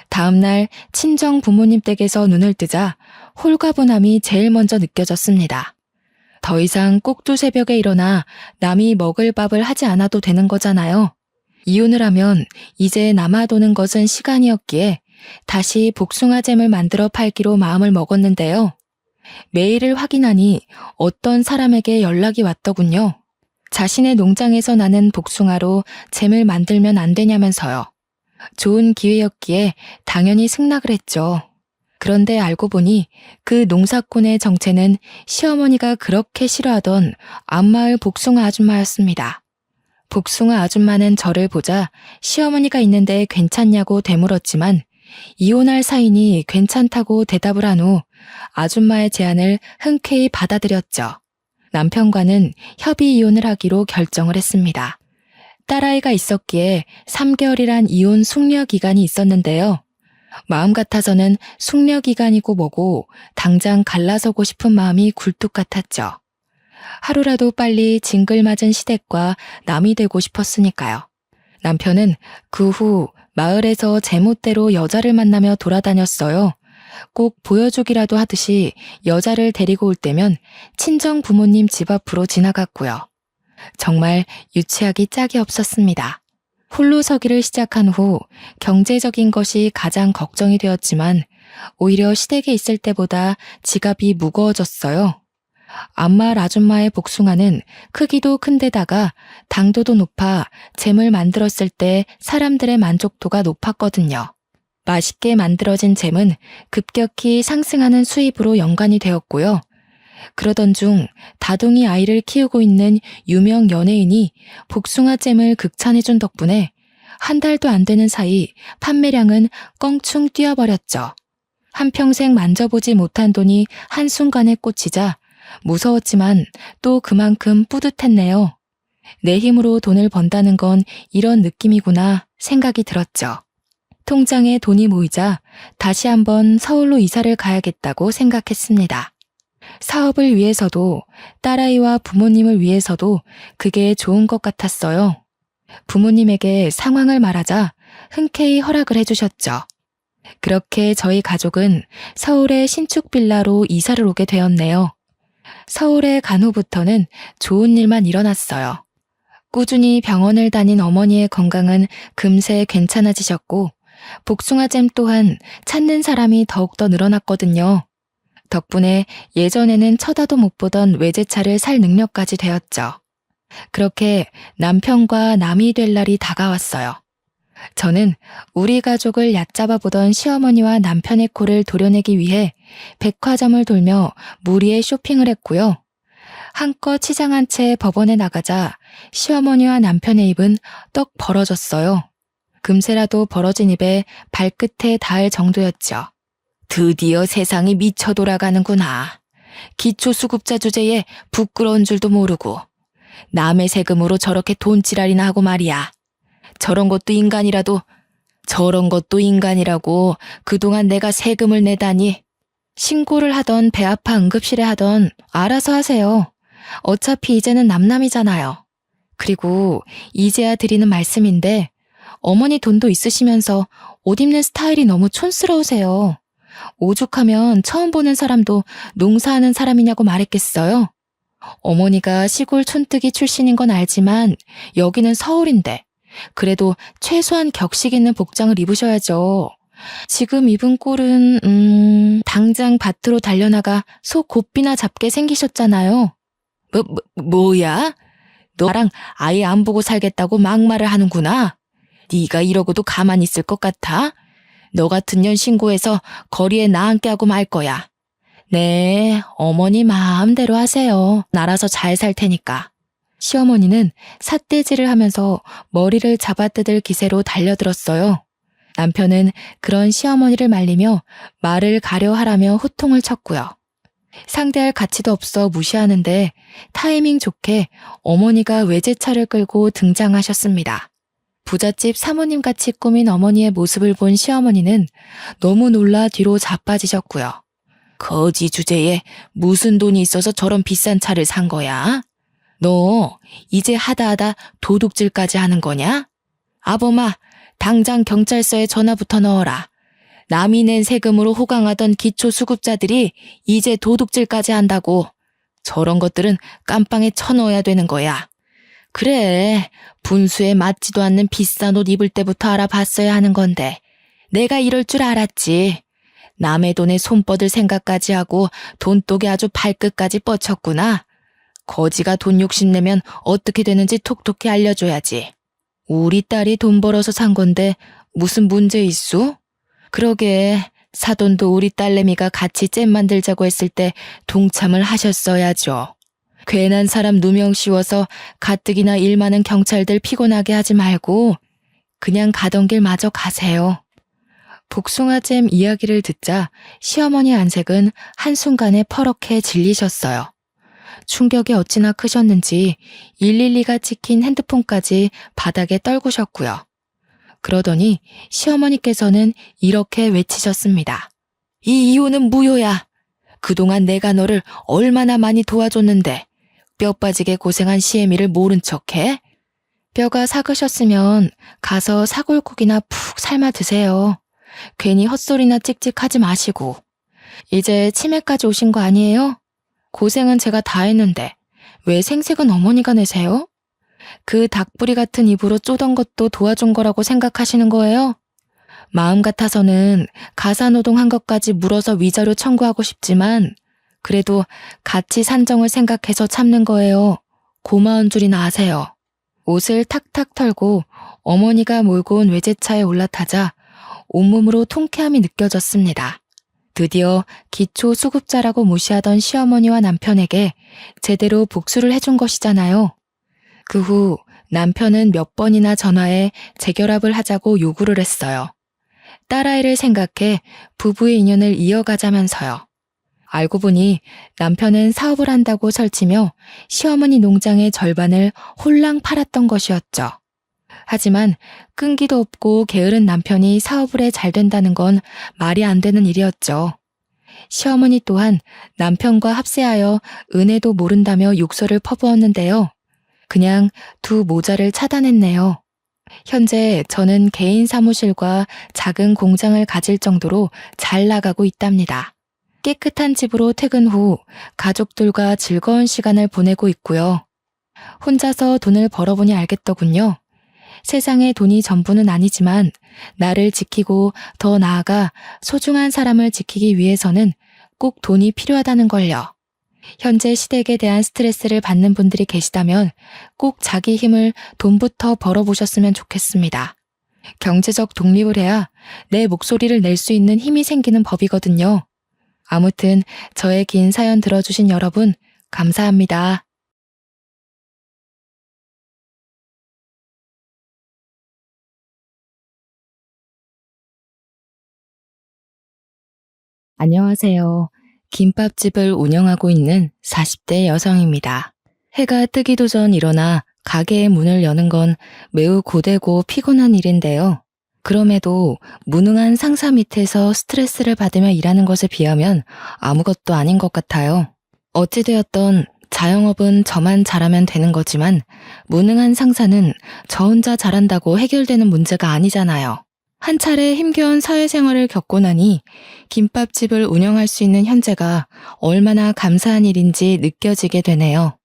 다음날 친정 부모님 댁에서 눈을 뜨자 홀가분함이 제일 먼저 느껴졌습니다. 더 이상 꼭두 새벽에 일어나 남이 먹을 밥을 하지 않아도 되는 거잖아요. 이혼을 하면 이제 남아도는 것은 시간이었기에 다시 복숭아잼을 만들어 팔기로 마음을 먹었는데요. 메일을 확인하니 어떤 사람에게 연락이 왔더군요. 자신의 농장에서 나는 복숭아로 잼을 만들면 안 되냐면서요. 좋은 기회였기에 당연히 승낙을 했죠. 그런데 알고 보니 그 농사꾼의 정체는 시어머니가 그렇게 싫어하던 앞마을 복숭아 아줌마였습니다. 복숭아 아줌마는 저를 보자 시어머니가 있는데 괜찮냐고 되물었지만 이혼할 사이니 괜찮다고 대답을 한 후 아줌마의 제안을 흔쾌히 받아들였죠. 남편과는 협의 이혼을 하기로 결정을 했습니다. 딸아이가 있었기에 3개월이란 이혼 숙려 기간이 있었는데요. 마음 같아서는 숙려 기간이고 뭐고 당장 갈라서고 싶은 마음이 굴뚝 같았죠. 하루라도 빨리 징글맞은 시댁과 남이 되고 싶었으니까요. 남편은 그 후 마을에서 제멋대로 여자를 만나며 돌아다녔어요. 꼭 보여주기라도 하듯이 여자를 데리고 올 때면 친정 부모님 집 앞으로 지나갔고요. 정말 유치하기 짝이 없었습니다. 홀로 서기를 시작한 후 경제적인 것이 가장 걱정이 되었지만 오히려 시댁에 있을 때보다 지갑이 무거워졌어요. 안마 아줌마의 복숭아는 크기도 큰데다가 당도도 높아 잼을 만들었을 때 사람들의 만족도가 높았거든요. 맛있게 만들어진 잼은 급격히 상승하는 수입으로 연관이 되었고요. 그러던 중 다둥이 아이를 키우고 있는 유명 연예인이 복숭아 잼을 극찬해준 덕분에 한 달도 안 되는 사이 판매량은 껑충 뛰어버렸죠. 한평생 만져보지 못한 돈이 한순간에 꽂히자 무서웠지만 또 그만큼 뿌듯했네요. 내 힘으로 돈을 번다는 건 이런 느낌이구나 생각이 들었죠. 통장에 돈이 모이자 다시 한번 서울로 이사를 가야겠다고 생각했습니다. 사업을 위해서도 딸아이와 부모님을 위해서도 그게 좋은 것 같았어요. 부모님에게 상황을 말하자 흔쾌히 허락을 해주셨죠. 그렇게 저희 가족은 서울의 신축 빌라로 이사를 오게 되었네요. 서울에 간 후부터는 좋은 일만 일어났어요. 꾸준히 병원을 다닌 어머니의 건강은 금세 괜찮아지셨고 복숭아잼 또한 찾는 사람이 더욱더 늘어났거든요. 덕분에 예전에는 쳐다도 못 보던 외제차를 살 능력까지 되었죠. 그렇게 남편과 남이 될 날이 다가왔어요. 저는 우리 가족을 얕잡아 보던 시어머니와 남편의 코를 도려내기 위해 백화점을 돌며 무리의 쇼핑을 했고요. 한껏 치장한 채 법원에 나가자 시어머니와 남편의 입은 떡 벌어졌어요. 금세라도 벌어진 입에 발끝에 닿을 정도였죠. 드디어 세상이 미쳐 돌아가는구나. 기초수급자 주제에 부끄러운 줄도 모르고 남의 세금으로 저렇게 돈지랄이나 하고 말이야. 저런 것도 인간이라고 그동안 내가 세금을 내다니. 신고를 하던 배 아파 응급실에 하던 알아서 하세요. 어차피 이제는 남남이잖아요. 그리고 이제야 드리는 말씀인데 어머니 돈도 있으시면서 옷 입는 스타일이 너무 촌스러우세요. 오죽하면 처음 보는 사람도 농사하는 사람이냐고 말했겠어요. 어머니가 시골 촌뜨기 출신인 건 알지만 여기는 서울인데 그래도 최소한 격식 있는 복장을 입으셔야죠. 지금 입은 꼴은 당장 밭으로 달려나가 소 곱비나 잡게 생기셨잖아요. 뭐야? 너랑 아예 안 보고 살겠다고 막말을 하는구나. 네가 이러고도 가만히 있을 것 같아? 너 같은 년 신고해서 거리에 나앉게 하고 말 거야. 네, 어머니 마음대로 하세요. 알아서 잘 살 테니까. 시어머니는 삿대질을 하면서 머리를 잡아뜯을 기세로 달려들었어요. 남편은 그런 시어머니를 말리며 말을 가려 하라며 호통을 쳤고요. 상대할 가치도 없어 무시하는데 타이밍 좋게 어머니가 외제차를 끌고 등장하셨습니다. 부잣집 사모님같이 꾸민 어머니의 모습을 본 시어머니는 너무 놀라 뒤로 자빠지셨고요. 거지 주제에 무슨 돈이 있어서 저런 비싼 차를 산 거야? 너 이제 하다하다 도둑질까지 하는 거냐? 아범아, 당장 경찰서에 전화부터 넣어라. 남이 낸 세금으로 호강하던 기초수급자들이 이제 도둑질까지 한다고. 저런 것들은 깜빵에 쳐넣어야 되는 거야. 그래, 분수에 맞지도 않는 비싼 옷 입을 때부터 알아봤어야 하는 건데 내가 이럴 줄 알았지. 남의 돈에 손 뻗을 생각까지 하고 돈독에 아주 발끝까지 뻗쳤구나. 거지가 돈 욕심내면 어떻게 되는지 톡톡히 알려줘야지. 우리 딸이 돈 벌어서 산 건데 무슨 문제 있소? 그러게, 사돈도 우리 딸내미가 같이 잼 만들자고 했을 때 동참을 하셨어야죠. 괜한 사람 누명 씌워서 가뜩이나 일 많은 경찰들 피곤하게 하지 말고 그냥 가던 길 마저 가세요. 복숭아잼 이야기를 듣자 시어머니 안색은 한순간에 퍼렇게 질리셨어요. 충격이 어찌나 크셨는지 112가 찍힌 핸드폰까지 바닥에 떨구셨고요. 그러더니 시어머니께서는 이렇게 외치셨습니다. 이 이혼은 무효야. 그동안 내가 너를 얼마나 많이 도와줬는데 뼈 빠지게 고생한 시애미를 모른 척해? 뼈가 삭으셨으면 가서 사골국이나 푹 삶아 드세요. 괜히 헛소리나 찍찍하지 마시고. 이제 치매까지 오신 거 아니에요? 고생은 제가 다 했는데 왜 생색은 어머니가 내세요? 그 닭부리 같은 입으로 쪼던 것도 도와준 거라고 생각하시는 거예요? 마음 같아서는 가사노동한 것까지 물어서 위자료 청구하고 싶지만 그래도 같이 산정을 생각해서 참는 거예요. 고마운 줄이나 아세요. 옷을 탁탁 털고 어머니가 몰고 온 외제차에 올라타자 온몸으로 통쾌함이 느껴졌습니다. 드디어 기초 수급자라고 무시하던 시어머니와 남편에게 제대로 복수를 해준 것이잖아요. 그 후 남편은 몇 번이나 전화해 재결합을 하자고 요구를 했어요. 딸아이를 생각해 부부의 인연을 이어가자면서요. 알고 보니 남편은 사업을 한다고 설치며 시어머니 농장의 절반을 홀랑 팔았던 것이었죠. 하지만 끈기도 없고 게으른 남편이 사업을 해 잘 된다는 건 말이 안 되는 일이었죠. 시어머니 또한 남편과 합세하여 은혜도 모른다며 욕설을 퍼부었는데요. 그냥 두 모자를 차단했네요. 현재 저는 개인 사무실과 작은 공장을 가질 정도로 잘 나가고 있답니다. 깨끗한 집으로 퇴근 후 가족들과 즐거운 시간을 보내고 있고요. 혼자서 돈을 벌어보니 알겠더군요. 세상에 돈이 전부는 아니지만 나를 지키고 더 나아가 소중한 사람을 지키기 위해서는 꼭 돈이 필요하다는 걸요. 현재 시댁에 대한 스트레스를 받는 분들이 계시다면 꼭 자기 힘을 돈부터 벌어보셨으면 좋겠습니다. 경제적 독립을 해야 내 목소리를 낼 수 있는 힘이 생기는 법이거든요. 아무튼 저의 긴 사연 들어주신 여러분 감사합니다. 안녕하세요. 김밥집을 운영하고 있는 40대 여성입니다. 해가 뜨기도 전 일어나 가게의 문을 여는 건 매우 고되고 피곤한 일인데요. 그럼에도 무능한 상사 밑에서 스트레스를 받으며 일하는 것에 비하면 아무것도 아닌 것 같아요. 어찌되었던 자영업은 저만 잘하면 되는 거지만 무능한 상사는 저 혼자 잘한다고 해결되는 문제가 아니잖아요. 한 차례 힘겨운 사회생활을 겪고 나니 김밥집을 운영할 수 있는 현재가 얼마나 감사한 일인지 느껴지게 되네요.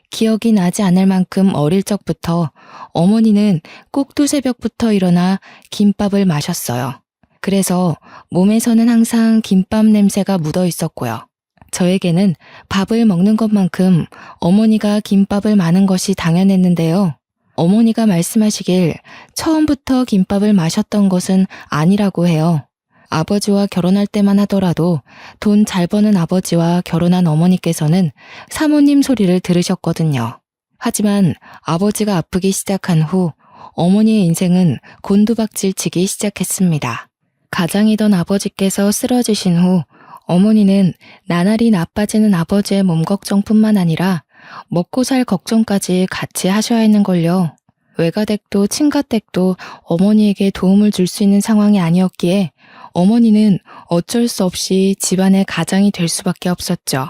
기억이 나지 않을 만큼 어릴 적부터 어머니는 꼭두새벽부터 일어나 김밥을 마셨어요. 그래서 몸에서는 항상 김밥 냄새가 묻어 있었고요. 저에게는 밥을 먹는 것만큼 어머니가 김밥을 마는 것이 당연했는데요. 어머니가 말씀하시길 처음부터 김밥을 마셨던 것은 아니라고 해요. 아버지와 결혼할 때만 하더라도 돈 잘 버는 아버지와 결혼한 어머니께서는 사모님 소리를 들으셨거든요. 하지만 아버지가 아프기 시작한 후 어머니의 인생은 곤두박질치기 시작했습니다. 가장이던 아버지께서 쓰러지신 후 어머니는 나날이 나빠지는 아버지의 몸 걱정뿐만 아니라 먹고 살 걱정까지 같이 하셔야 했는걸요. 외가댁도 친가댁도 어머니에게 도움을 줄 수 있는 상황이 아니었기에 어머니는 어쩔 수 없이 집안의 가장이 될 수밖에 없었죠.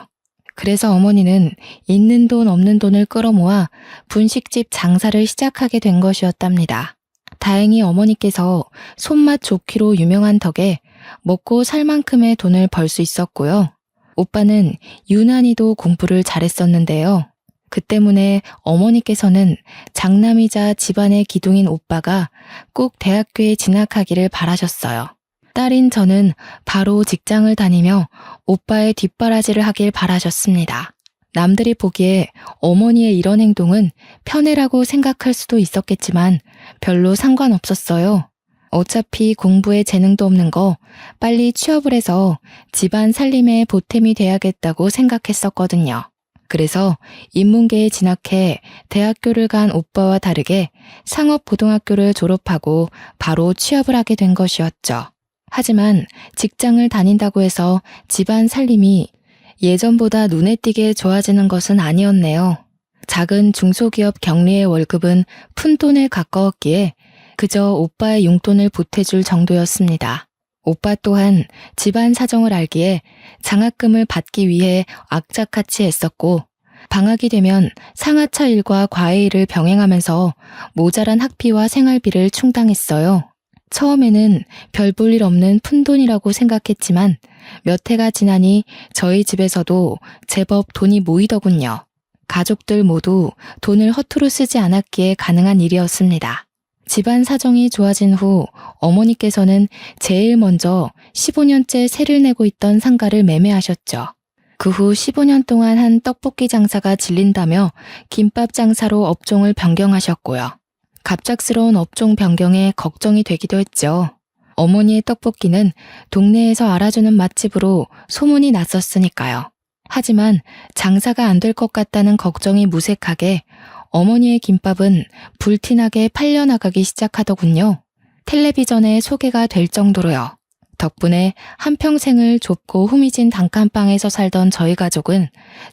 그래서 어머니는 있는 돈 없는 돈을 끌어모아 분식집 장사를 시작하게 된 것이었답니다. 다행히 어머니께서 손맛 좋기로 유명한 덕에 먹고 살 만큼의 돈을 벌 수 있었고요. 오빠는 유난히도 공부를 잘했었는데요. 그 때문에 어머니께서는 장남이자 집안의 기둥인 오빠가 꼭 대학교에 진학하기를 바라셨어요. 딸인 저는 바로 직장을 다니며 오빠의 뒷바라지를 하길 바라셨습니다. 남들이 보기에 어머니의 이런 행동은 편애라고 생각할 수도 있었겠지만 별로 상관없었어요. 어차피 공부에 재능도 없는 거 빨리 취업을 해서 집안 살림에 보탬이 돼야겠다고 생각했었거든요. 그래서 인문계에 진학해 대학교를 간 오빠와 다르게 상업고등학교를 졸업하고 바로 취업을 하게 된 것이었죠. 하지만 직장을 다닌다고 해서 집안 살림이 예전보다 눈에 띄게 좋아지는 것은 아니었네요. 작은 중소기업 경리의 월급은 푼돈에 가까웠기에 그저 오빠의 용돈을 보태줄 정도였습니다. 오빠 또한 집안 사정을 알기에 장학금을 받기 위해 악착같이 애썼고 방학이 되면 상하차 일과 과외 일을 병행하면서 모자란 학비와 생활비를 충당했어요. 처음에는 별 볼 일 없는 푼돈이라고 생각했지만 몇 해가 지나니 저희 집에서도 제법 돈이 모이더군요. 가족들 모두 돈을 허투루 쓰지 않았기에 가능한 일이었습니다. 집안 사정이 좋아진 후 어머니께서는 제일 먼저 15년째 세를 내고 있던 상가를 매매하셨죠. 그 후 15년 동안 한 떡볶이 장사가 질린다며 김밥 장사로 업종을 변경하셨고요. 갑작스러운 업종 변경에 걱정이 되기도 했죠. 어머니의 떡볶이는 동네에서 알아주는 맛집으로 소문이 났었으니까요. 하지만 장사가 안 될 것 같다는 걱정이 무색하게 어머니의 김밥은 불티나게 팔려나가기 시작하더군요. 텔레비전에 소개가 될 정도로요. 덕분에 한평생을 좁고 후미진 단칸방에서 살던 저희 가족은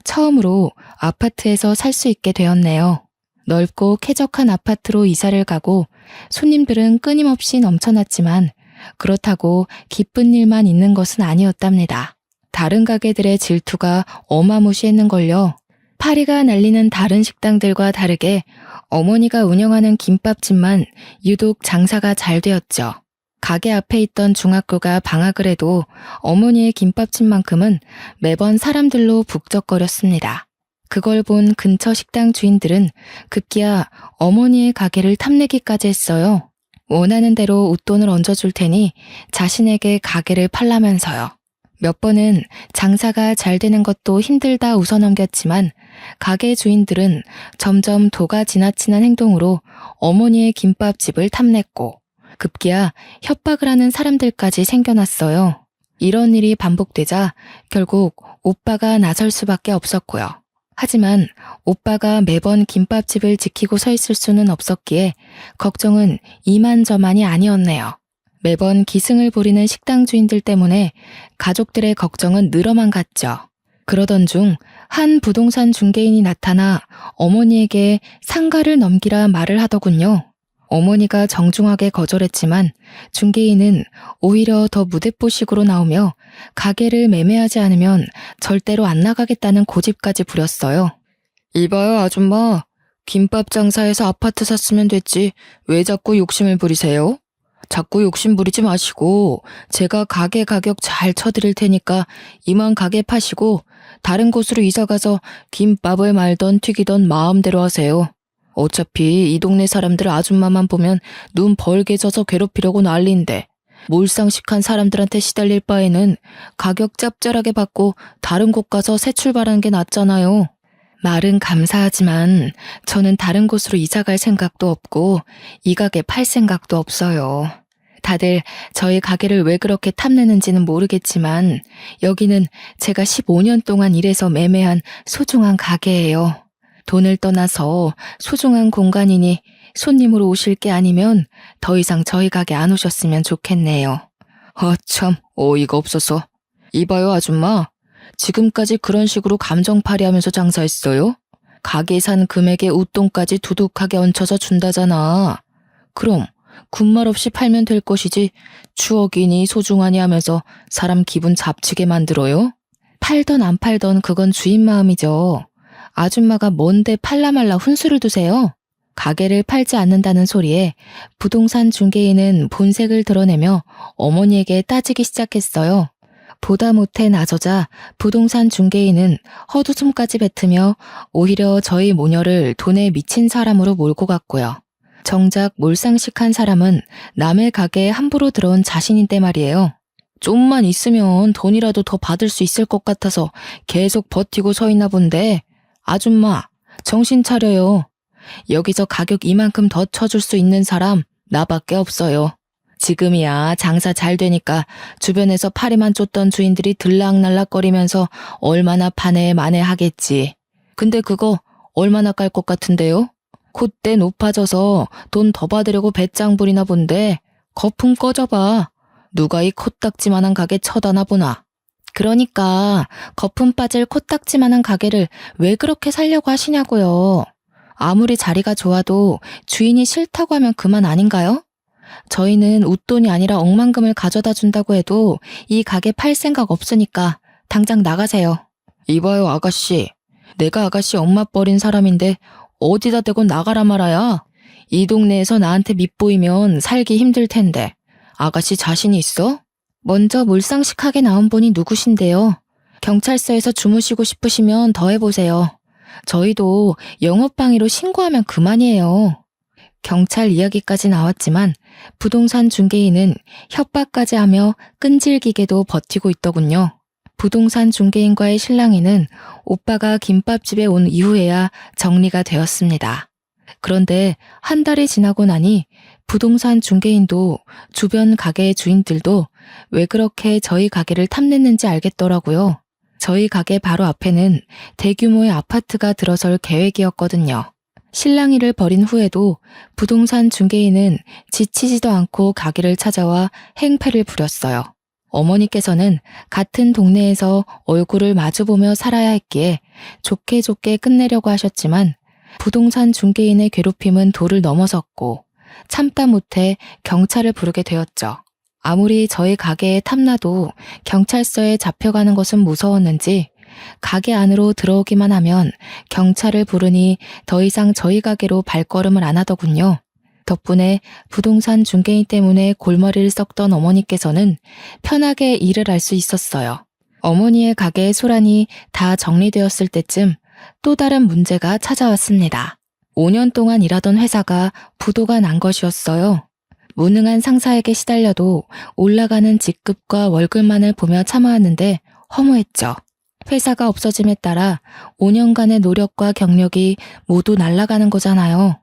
처음으로 아파트에서 살 수 있게 되었네요. 넓고 쾌적한 아파트로 이사를 가고 손님들은 끊임없이 넘쳐났지만 그렇다고 기쁜 일만 있는 것은 아니었답니다. 다른 가게들의 질투가 어마무시했는걸요. 파리가 날리는 다른 식당들과 다르게 어머니가 운영하는 김밥집만 유독 장사가 잘 되었죠. 가게 앞에 있던 중학교가 방학을 해도 어머니의 김밥집만큼은 매번 사람들로 북적거렸습니다. 그걸 본 근처 식당 주인들은 급기야 어머니의 가게를 탐내기까지 했어요. 원하는 대로 웃돈을 얹어줄 테니 자신에게 가게를 팔라면서요. 몇 번은 장사가 잘 되는 것도 힘들다 웃어넘겼지만 가게 주인들은 점점 도가 지나치는 행동으로 어머니의 김밥집을 탐냈고 급기야 협박을 하는 사람들까지 생겨났어요. 이런 일이 반복되자 결국 오빠가 나설 수밖에 없었고요. 하지만 오빠가 매번 김밥집을 지키고 서 있을 수는 없었기에 걱정은 이만저만이 아니었네요. 매번 기승을 부리는 식당 주인들 때문에 가족들의 걱정은 늘어만 갔죠. 그러던 중 한 부동산 중개인이 나타나 어머니에게 상가를 넘기라 말을 하더군요. 어머니가 정중하게 거절했지만 중개인은 오히려 더 무대뽀식으로 나오며 가게를 매매하지 않으면 절대로 안 나가겠다는 고집까지 부렸어요. 이봐요 아줌마, 김밥 장사해서 아파트 샀으면 됐지 왜 자꾸 욕심을 부리세요? 자꾸 욕심 부리지 마시고 제가 가게 가격 잘 쳐드릴 테니까 이만 가게 파시고 다른 곳으로 이사가서 김밥을 말던 튀기던 마음대로 하세요. 어차피 이 동네 사람들 아줌마만 보면 눈 벌게 져서 괴롭히려고 난리인데 몰상식한 사람들한테 시달릴 바에는 가격 짭짤하게 받고 다른 곳 가서 새 출발하는 게 낫잖아요. 말은 감사하지만 저는 다른 곳으로 이사갈 생각도 없고 이 가게 팔 생각도 없어요. 다들 저희 가게를 왜 그렇게 탐내는지는 모르겠지만 여기는 제가 15년 동안 일해서 매매한 소중한 가게예요. 돈을 떠나서 소중한 공간이니 손님으로 오실 게 아니면 더 이상 저희 가게 안 오셨으면 좋겠네요. 참 어이가 없어서. 이봐요 아줌마, 지금까지 그런 식으로 감정팔이하면서 장사했어요? 가게 산 금액에 웃돈까지 두둑하게 얹혀서 준다잖아. 그럼 군말 없이 팔면 될 것이지 추억이니 소중하니 하면서 사람 기분 잡치게 만들어요? 팔던 안 팔던 그건 주인 마음이죠. 아줌마가 뭔데 팔라 말라 훈수를 두세요? 가게를 팔지 않는다는 소리에 부동산 중개인은 본색을 드러내며 어머니에게 따지기 시작했어요. 보다 못해 나서자 부동산 중개인은 헛웃음까지 뱉으며 오히려 저희 모녀를 돈에 미친 사람으로 몰고 갔고요. 정작 몰상식한 사람은 남의 가게에 함부로 들어온 자신인데 말이에요. 좀만 있으면 돈이라도 더 받을 수 있을 것 같아서 계속 버티고 서 있나 본데 아줌마 정신 차려요. 여기서 가격 이만큼 더 쳐줄 수 있는 사람 나밖에 없어요. 지금이야 장사 잘 되니까 주변에서 파리만 쫓던 주인들이 들락날락거리면서 얼마나 파네 마네 하겠지. 근데 그거 얼마나 깔 것 같은데요? 콧대 높아져서 돈 더 받으려고 배짱 부리나 본데 거품 꺼져봐. 누가 이 코딱지만한 가게 쳐다나 보나. 그러니까 거품 빠질 코딱지만한 가게를 왜 그렇게 살려고 하시냐고요. 아무리 자리가 좋아도 주인이 싫다고 하면 그만 아닌가요? 저희는 웃돈이 아니라 억만금을 가져다 준다고 해도 이 가게 팔 생각 없으니까 당장 나가세요. 이봐요 아가씨, 내가 아가씨 엄마 버린 사람인데 어디다 대고 나가라 말아야. 이 동네에서 나한테 밉보이면 살기 힘들 텐데 아가씨 자신이 있어? 먼저 몰상식하게 나온 분이 누구신데요? 경찰서에서 주무시고 싶으시면 더 해보세요. 저희도 영업방해로 신고하면 그만이에요. 경찰 이야기까지 나왔지만 부동산 중개인은 협박까지 하며 끈질기게도 버티고 있더군요. 부동산 중개인과의 실랑이는 오빠가 김밥집에 온 이후에야 정리가 되었습니다. 그런데 한 달이 지나고 나니 부동산 중개인도 주변 가게 주인들도 왜 그렇게 저희 가게를 탐냈는지 알겠더라고요. 저희 가게 바로 앞에는 대규모의 아파트가 들어설 계획이었거든요. 실랑이를 벌인 후에도 부동산 중개인은 지치지도 않고 가게를 찾아와 행패를 부렸어요. 어머니께서는 같은 동네에서 얼굴을 마주보며 살아야 했기에 좋게 좋게 끝내려고 하셨지만 부동산 중개인의 괴롭힘은 도를 넘어섰고 참다 못해 경찰을 부르게 되었죠. 아무리 저희 가게에 탐나도 경찰서에 잡혀가는 것은 무서웠는지 가게 안으로 들어오기만 하면 경찰을 부르니 더 이상 저희 가게로 발걸음을 안 하더군요. 덕분에 부동산 중개인 때문에 골머리를 썩던 어머니께서는 편하게 일을 할 수 있었어요. 어머니의 가게의 소란이 다 정리되었을 때쯤 또 다른 문제가 찾아왔습니다. 5년 동안 일하던 회사가 부도가 난 것이었어요. 무능한 상사에게 시달려도 올라가는 직급과 월급만을 보며 참아왔는데 허무했죠. 회사가 없어짐에 따라 5년간의 노력과 경력이 모두 날아가는 거잖아요.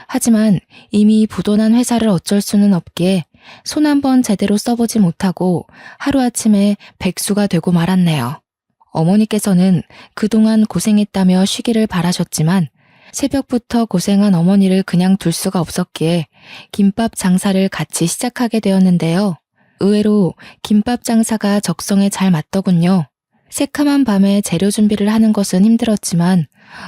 하지만 이미 부도난 회사를 어쩔 수는 없기에 손 한 번 제대로 써보지 못하고 하루아침에 백수가 되고 말았네요. 어머니께서는 그동안 고생했다며 쉬기를 바라셨지만 새벽부터 고생한 어머니를 그냥 둘 수가 없었기에 김밥 장사를 같이 시작하게 되었는데요. 의외로 김밥 장사가 적성에 잘 맞더군요. 새카만 밤에 재료 준비를 하는 것은 힘들었지만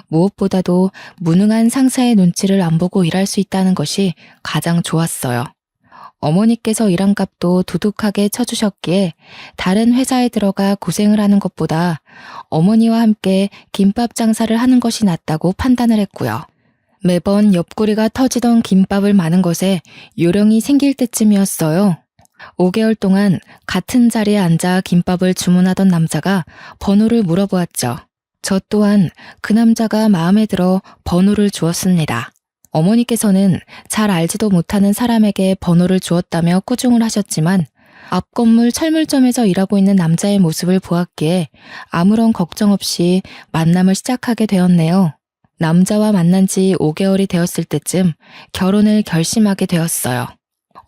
무엇보다도 무능한 상사의 눈치를 안 보고 일할 수 있다는 것이 가장 좋았어요. 어머니께서 일한 값도 두둑하게 쳐주셨기에 다른 회사에 들어가 고생을 하는 것보다 어머니와 함께 김밥 장사를 하는 것이 낫다고 판단을 했고요. 매번 옆구리가 터지던 김밥을 마는 것에 요령이 생길 때쯤이었어요. 5개월 동안 같은 자리에 앉아 김밥을 주문하던 남자가 번호를 물어보았죠. 저 또한 그 남자가 마음에 들어 번호를 주었습니다. 어머니께서는 잘 알지도 못하는 사람에게 번호를 주었다며 꾸중을 하셨지만 앞 건물 철물점에서 일하고 있는 남자의 모습을 보았기에 아무런 걱정 없이 만남을 시작하게 되었네요. 남자와 만난 지 5개월이 되었을 때쯤 결혼을 결심하게 되었어요.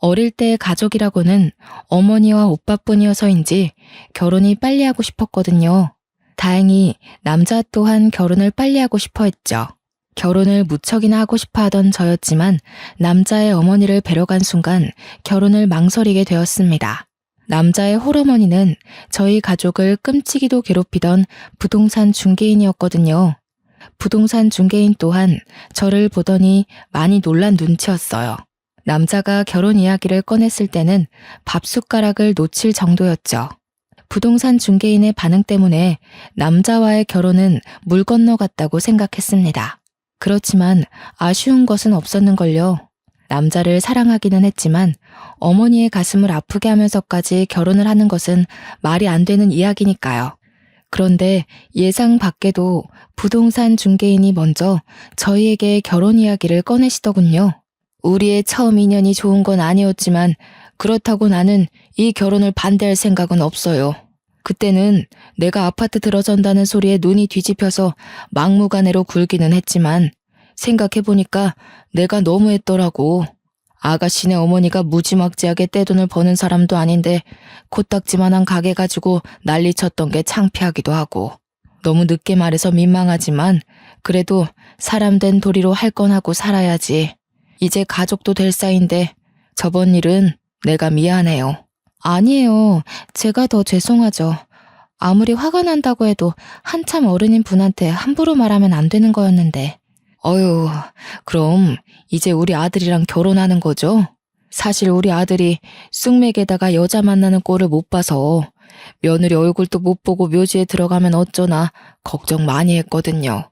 어릴 때 가족이라고는 어머니와 오빠뿐이어서인지 결혼이 빨리 하고 싶었거든요. 다행히 남자 또한 결혼을 빨리 하고 싶어 했죠. 결혼을 무척이나 하고 싶어 하던 저였지만 남자의 어머니를 뵈러 간 순간 결혼을 망설이게 되었습니다. 남자의 홀어머니는 저희 가족을 끔찍이도 괴롭히던 부동산 중개인이었거든요. 부동산 중개인 또한 저를 보더니 많이 놀란 눈치였어요. 남자가 결혼 이야기를 꺼냈을 때는 밥숟가락을 놓칠 정도였죠. 부동산 중개인의 반응 때문에 남자와의 결혼은 물 건너갔다고 생각했습니다. 그렇지만 아쉬운 것은 없었는걸요. 남자를 사랑하기는 했지만 어머니의 가슴을 아프게 하면서까지 결혼을 하는 것은 말이 안 되는 이야기니까요. 그런데 예상 밖에도 부동산 중개인이 먼저 저희에게 결혼 이야기를 꺼내시더군요. 우리의 처음 인연이 좋은 건 아니었지만 그렇다고 나는 이 결혼을 반대할 생각은 없어요. 그때는 내가 아파트 들어선다는 소리에 눈이 뒤집혀서 막무가내로 굴기는 했지만 생각해보니까 내가 너무했더라고. 아가씨네 어머니가 무지막지하게 떼돈을 버는 사람도 아닌데 코딱지만한 가게 가지고 난리쳤던 게 창피하기도 하고 너무 늦게 말해서 민망하지만 그래도 사람 된 도리로 할 건 하고 살아야지. 이제 가족도 될 사이인데 저번 일은 내가 미안해요. 아니에요. 제가 더 죄송하죠. 아무리 화가 난다고 해도 한참 어른인 분한테 함부로 말하면 안 되는 거였는데. 어휴, 그럼 이제 우리 아들이랑 결혼하는 거죠? 사실 우리 아들이 쑥맥에다가 여자 만나는 꼴을 못 봐서 며느리 얼굴도 못 보고 묘지에 들어가면 어쩌나 걱정 많이 했거든요.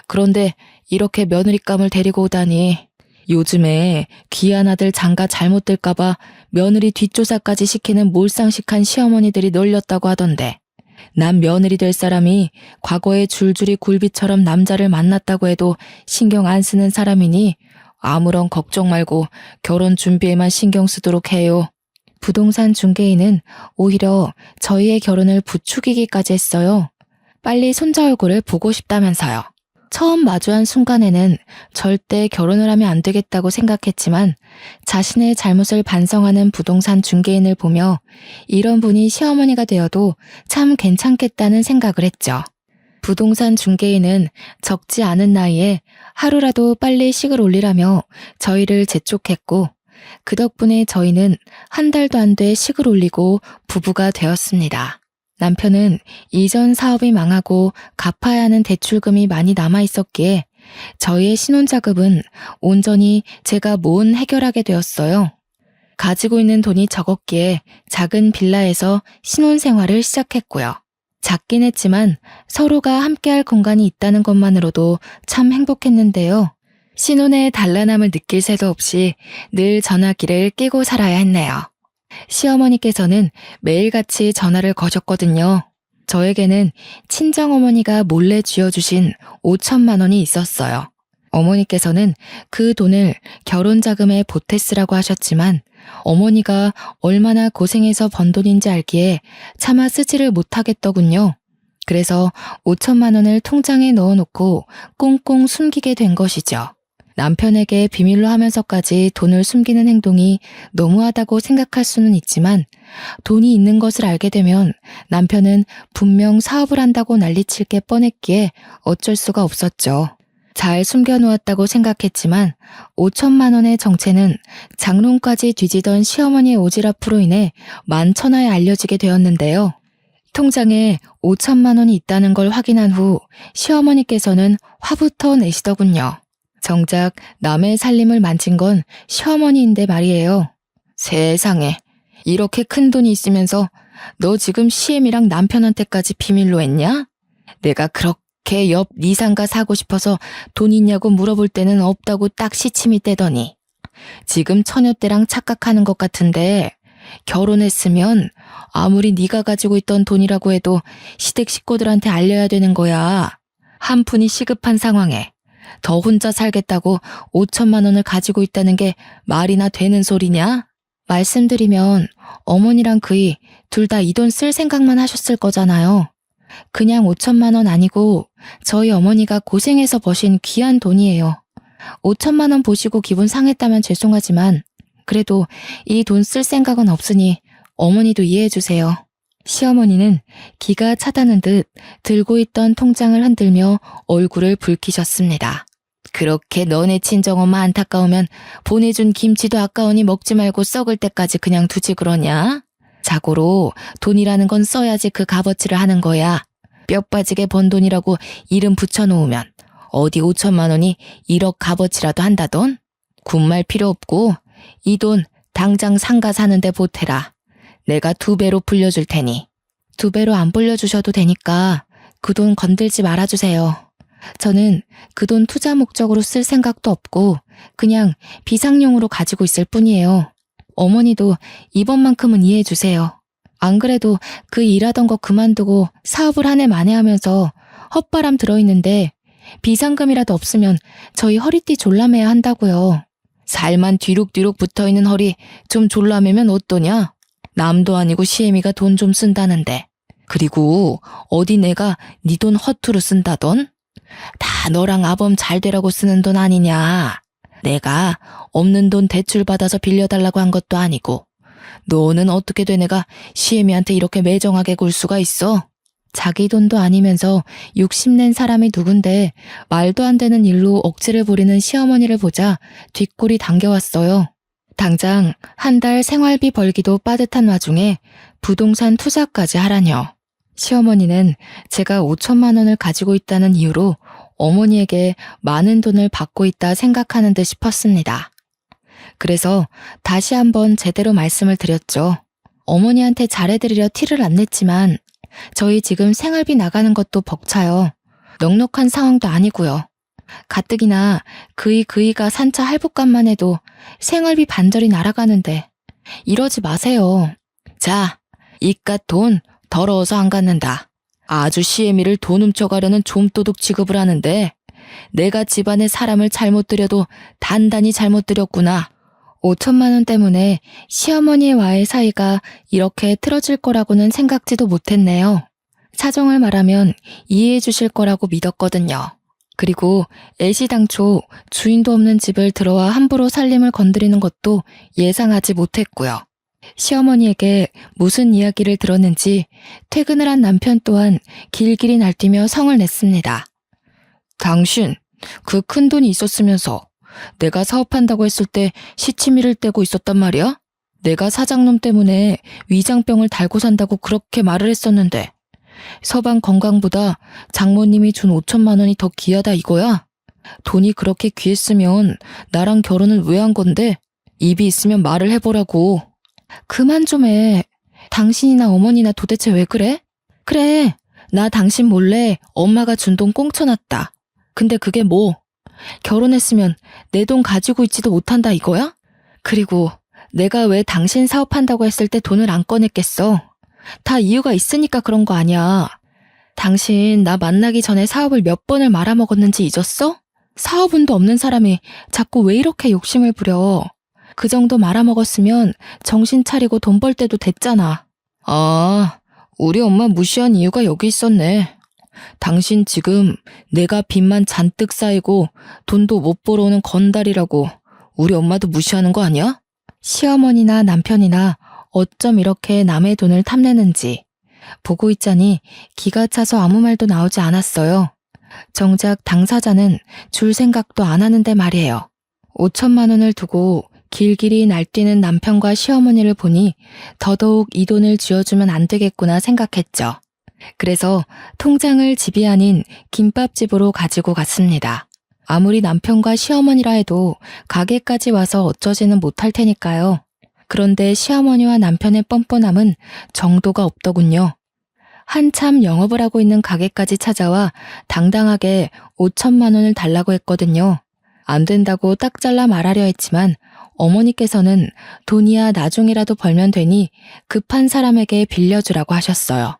그런데 이렇게 며느리감을 데리고 오다니 요즘에 귀한 아들 장가 잘못 들까봐 며느리 뒷조사까지 시키는 몰상식한 시어머니들이 널렸다고 하던데 난 며느리 될 사람이 과거에 줄줄이 굴비처럼 남자를 만났다고 해도 신경 안 쓰는 사람이니 아무런 걱정 말고 결혼 준비에만 신경 쓰도록 해요. 부동산 중개인은 오히려 저희의 결혼을 부추기기까지 했어요. 빨리 손자 얼굴을 보고 싶다면서요. 처음 마주한 순간에는 절대 결혼을 하면 안 되겠다고 생각했지만 자신의 잘못을 반성하는 부동산 중개인을 보며 이런 분이 시어머니가 되어도 참 괜찮겠다는 생각을 했죠. 부동산 중개인은 적지 않은 나이에 하루라도 빨리 식을 올리라며 저희를 재촉했고 그 덕분에 저희는 한 달도 안 돼 식을 올리고 부부가 되었습니다. 남편은 이전 사업이 망하고 갚아야 하는 대출금이 많이 남아 있었기에 저희의 신혼자금은 온전히 제가 모은 해결하게 되었어요. 가지고 있는 돈이 적었기에 작은 빌라에서 신혼생활을 시작했고요. 작긴 했지만 서로가 함께할 공간이 있다는 것만으로도 참 행복했는데요. 신혼의 단란함을 느낄 새도 없이 늘 전화기를 끼고 살아야 했네요. 시어머니께서는 매일같이 전화를 거셨거든요. 저에게는 친정어머니가 몰래 쥐어주신 5천만 원이 있었어요. 어머니께서는 그 돈을 결혼자금에 보태 쓰라고 하셨지만 어머니가 얼마나 고생해서 번 돈인지 알기에 차마 쓰지를 못하겠더군요. 그래서 5천만 원을 통장에 넣어놓고 꽁꽁 숨기게 된 것이죠. 남편에게 비밀로 하면서까지 돈을 숨기는 행동이 너무하다고 생각할 수는 있지만 돈이 있는 것을 알게 되면 남편은 분명 사업을 한다고 난리칠 게 뻔했기에 어쩔 수가 없었죠. 잘 숨겨놓았다고 생각했지만 5천만 원의 정체는 장롱까지 뒤지던 시어머니의 오지랖으로 인해 만천하에 알려지게 되었는데요. 통장에 5천만 원이 있다는 걸 확인한 후 시어머니께서는 화부터 내시더군요. 정작 남의 살림을 만진 건 시어머니인데 말이에요. 세상에, 이렇게 큰 돈이 있으면서 너 지금 시엠이랑 남편한테까지 비밀로 했냐? 내가 그렇게 옆 니상가 사고 싶어서 돈 있냐고 물어볼 때는 없다고 딱 시침이 떼더니 지금 처녀 때랑 착각하는 것 같은데 결혼했으면 아무리 네가 가지고 있던 돈이라고 해도 시댁 식구들한테 알려야 되는 거야. 한 푼이 시급한 상황에 더 혼자 살겠다고 5천만 원을 가지고 있다는 게 말이나 되는 소리냐? 말씀드리면 어머니랑 그이 둘 다 이 돈 쓸 생각만 하셨을 거잖아요. 그냥 5천만 원 아니고 저희 어머니가 고생해서 버신 귀한 돈이에요. 5천만 원 보시고 기분 상했다면 죄송하지만 그래도 이 돈 쓸 생각은 없으니 어머니도 이해해 주세요. 시어머니는 기가 차다는 듯 들고 있던 통장을 흔들며 얼굴을 붉히셨습니다. 그렇게 너네 친정엄마 안타까우면 보내준 김치도 아까우니 먹지 말고 썩을 때까지 그냥 두지 그러냐? 자고로 돈이라는 건 써야지 그 값어치를 하는 거야. 뼈 빠지게 번 돈이라고 이름 붙여놓으면 어디 5천만 원이 1억 값어치라도 한다던? 군말 필요 없고 이 돈 당장 상가 사는데 보태라. 내가 2배로 불려줄 테니. 2배로 안 불려주셔도 되니까 그 돈 건들지 말아주세요. 저는 그 돈 투자 목적으로 쓸 생각도 없고 그냥 비상용으로 가지고 있을 뿐이에요. 어머니도 이번만큼은 이해해 주세요. 안 그래도 그 일하던 거 그만두고 사업을 한 해 만에 하면서 헛바람 들어있는데 비상금이라도 없으면 저희 허리띠 졸라매야 한다고요. 살만 뒤룩뒤룩 붙어있는 허리 좀 졸라매면 어떠냐? 남도 아니고 시애미가 돈 좀 쓴다는데. 그리고 어디 내가 네 돈 허투루 쓴다던? 다 너랑 아범 잘 되라고 쓰는 돈 아니냐. 내가 없는 돈 대출 받아서 빌려달라고 한 것도 아니고 너는 어떻게 돼 내가 시애미한테 이렇게 매정하게 굴 수가 있어? 자기 돈도 아니면서 욕심낸 사람이 누군데 말도 안 되는 일로 억지를 부리는 시어머니를 보자 뒷골이 당겨왔어요. 당장 한 달 생활비 벌기도 빠듯한 와중에 부동산 투자까지 하라뇨. 시어머니는 제가 5천만 원을 가지고 있다는 이유로 어머니에게 많은 돈을 받고 있다 생각하는 듯 싶었습니다. 그래서 다시 한번 제대로 말씀을 드렸죠. 어머니한테 잘해드리려 티를 안 냈지만 저희 지금 생활비 나가는 것도 벅차요. 넉넉한 상황도 아니고요. 가뜩이나 그이가 산차 할부값만 해도 생활비 반절이 날아가는데 이러지 마세요. 자, 이깟 돈 더러워서 안 갖는다. 아주 시애미를 돈 훔쳐가려는 좀도둑 취급을 하는데 내가 집안에 사람을 잘못 들여도 단단히 잘못 들였구나. 5천만 원 때문에 시어머니와의 사이가 이렇게 틀어질 거라고는 생각지도 못했네요. 사정을 말하면 이해해 주실 거라고 믿었거든요. 그리고 애시당초 주인도 없는 집을 들어와 함부로 살림을 건드리는 것도 예상하지 못했고요. 시어머니에게 무슨 이야기를 들었는지 퇴근을 한 남편 또한 길길이 날뛰며 성을 냈습니다. 당신, 그 큰 돈이 있었으면서 내가 사업한다고 했을 때 시치미를 떼고 있었단 말이야? 내가 사장놈 때문에 위장병을 달고 산다고 그렇게 말을 했었는데 서방 건강보다 장모님이 준 5천만 원이 더 귀하다 이거야? 돈이 그렇게 귀했으면 나랑 결혼을 왜 한 건데? 입이 있으면 말을 해보라고. 그만 좀 해. 당신이나 어머니나 도대체 왜 그래? 그래, 나 당신 몰래 엄마가 준 돈 꽁쳐놨다. 근데 그게 뭐? 결혼했으면 내 돈 가지고 있지도 못한다 이거야? 그리고 내가 왜 당신 사업한다고 했을 때 돈을 안 꺼냈겠어? 다 이유가 있으니까 그런 거 아니야. 당신 나 만나기 전에 사업을 몇 번을 말아먹었는지 잊었어? 사업운도 없는 사람이 자꾸 왜 이렇게 욕심을 부려. 그 정도 말아먹었으면 정신 차리고 돈 벌 때도 됐잖아. 아, 우리 엄마 무시한 이유가 여기 있었네. 당신 지금 내가 빚만 잔뜩 쌓이고 돈도 못 벌어오는 건달이라고 우리 엄마도 무시하는 거 아니야? 시어머니나 남편이나 어쩜 이렇게 남의 돈을 탐내는지 보고 있자니 기가 차서 아무 말도 나오지 않았어요. 정작 당사자는 줄 생각도 안 하는데 말이에요. 5천만 원을 두고 길길이 날뛰는 남편과 시어머니를 보니 더더욱 이 돈을 쥐어주면 안 되겠구나 생각했죠. 그래서 통장을 집이 아닌 김밥집으로 가지고 갔습니다. 아무리 남편과 시어머니라 해도 가게까지 와서 어쩌지는 못할 테니까요. 그런데 시어머니와 남편의 뻔뻔함은 정도가 없더군요. 한참 영업을 하고 있는 가게까지 찾아와 당당하게 5천만 원을 달라고 했거든요. 안 된다고 딱 잘라 말하려 했지만 어머니께서는 돈이야 나중이라도 벌면 되니 급한 사람에게 빌려주라고 하셨어요.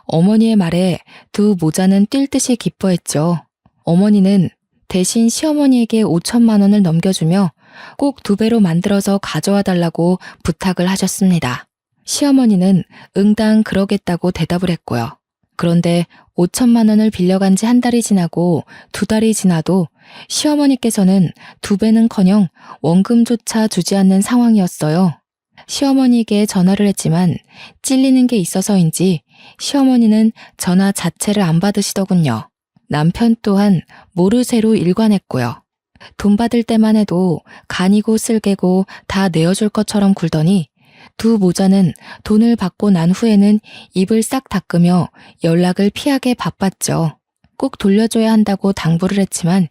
어머니의 말에 두 모자는 뛸 듯이 기뻐했죠. 어머니는 대신 시어머니에게 5천만 원을 넘겨주며 꼭 2배로 만들어서 가져와 달라고 부탁을 하셨습니다. 시어머니는 응당 그러겠다고 대답을 했고요. 그런데 5천만 원을 빌려간 지 1달이 지나고 2달이 지나도 시어머니께서는 2배는커녕 원금조차 주지 않는 상황이었어요. 시어머니에게 전화를 했지만 찔리는 게 있어서인지 시어머니는 전화 자체를 안 받으시더군요. 남편 또한 모르쇠로 일관했고요. 돈 받을 때만 해도 간이고 쓸개고 다 내어줄 것처럼 굴더니 두 모자는 돈을 받고 난 후에는 입을 싹 닦으며 연락을 피하게 바빴죠. 꼭 돌려줘야 한다고 당부를 했지만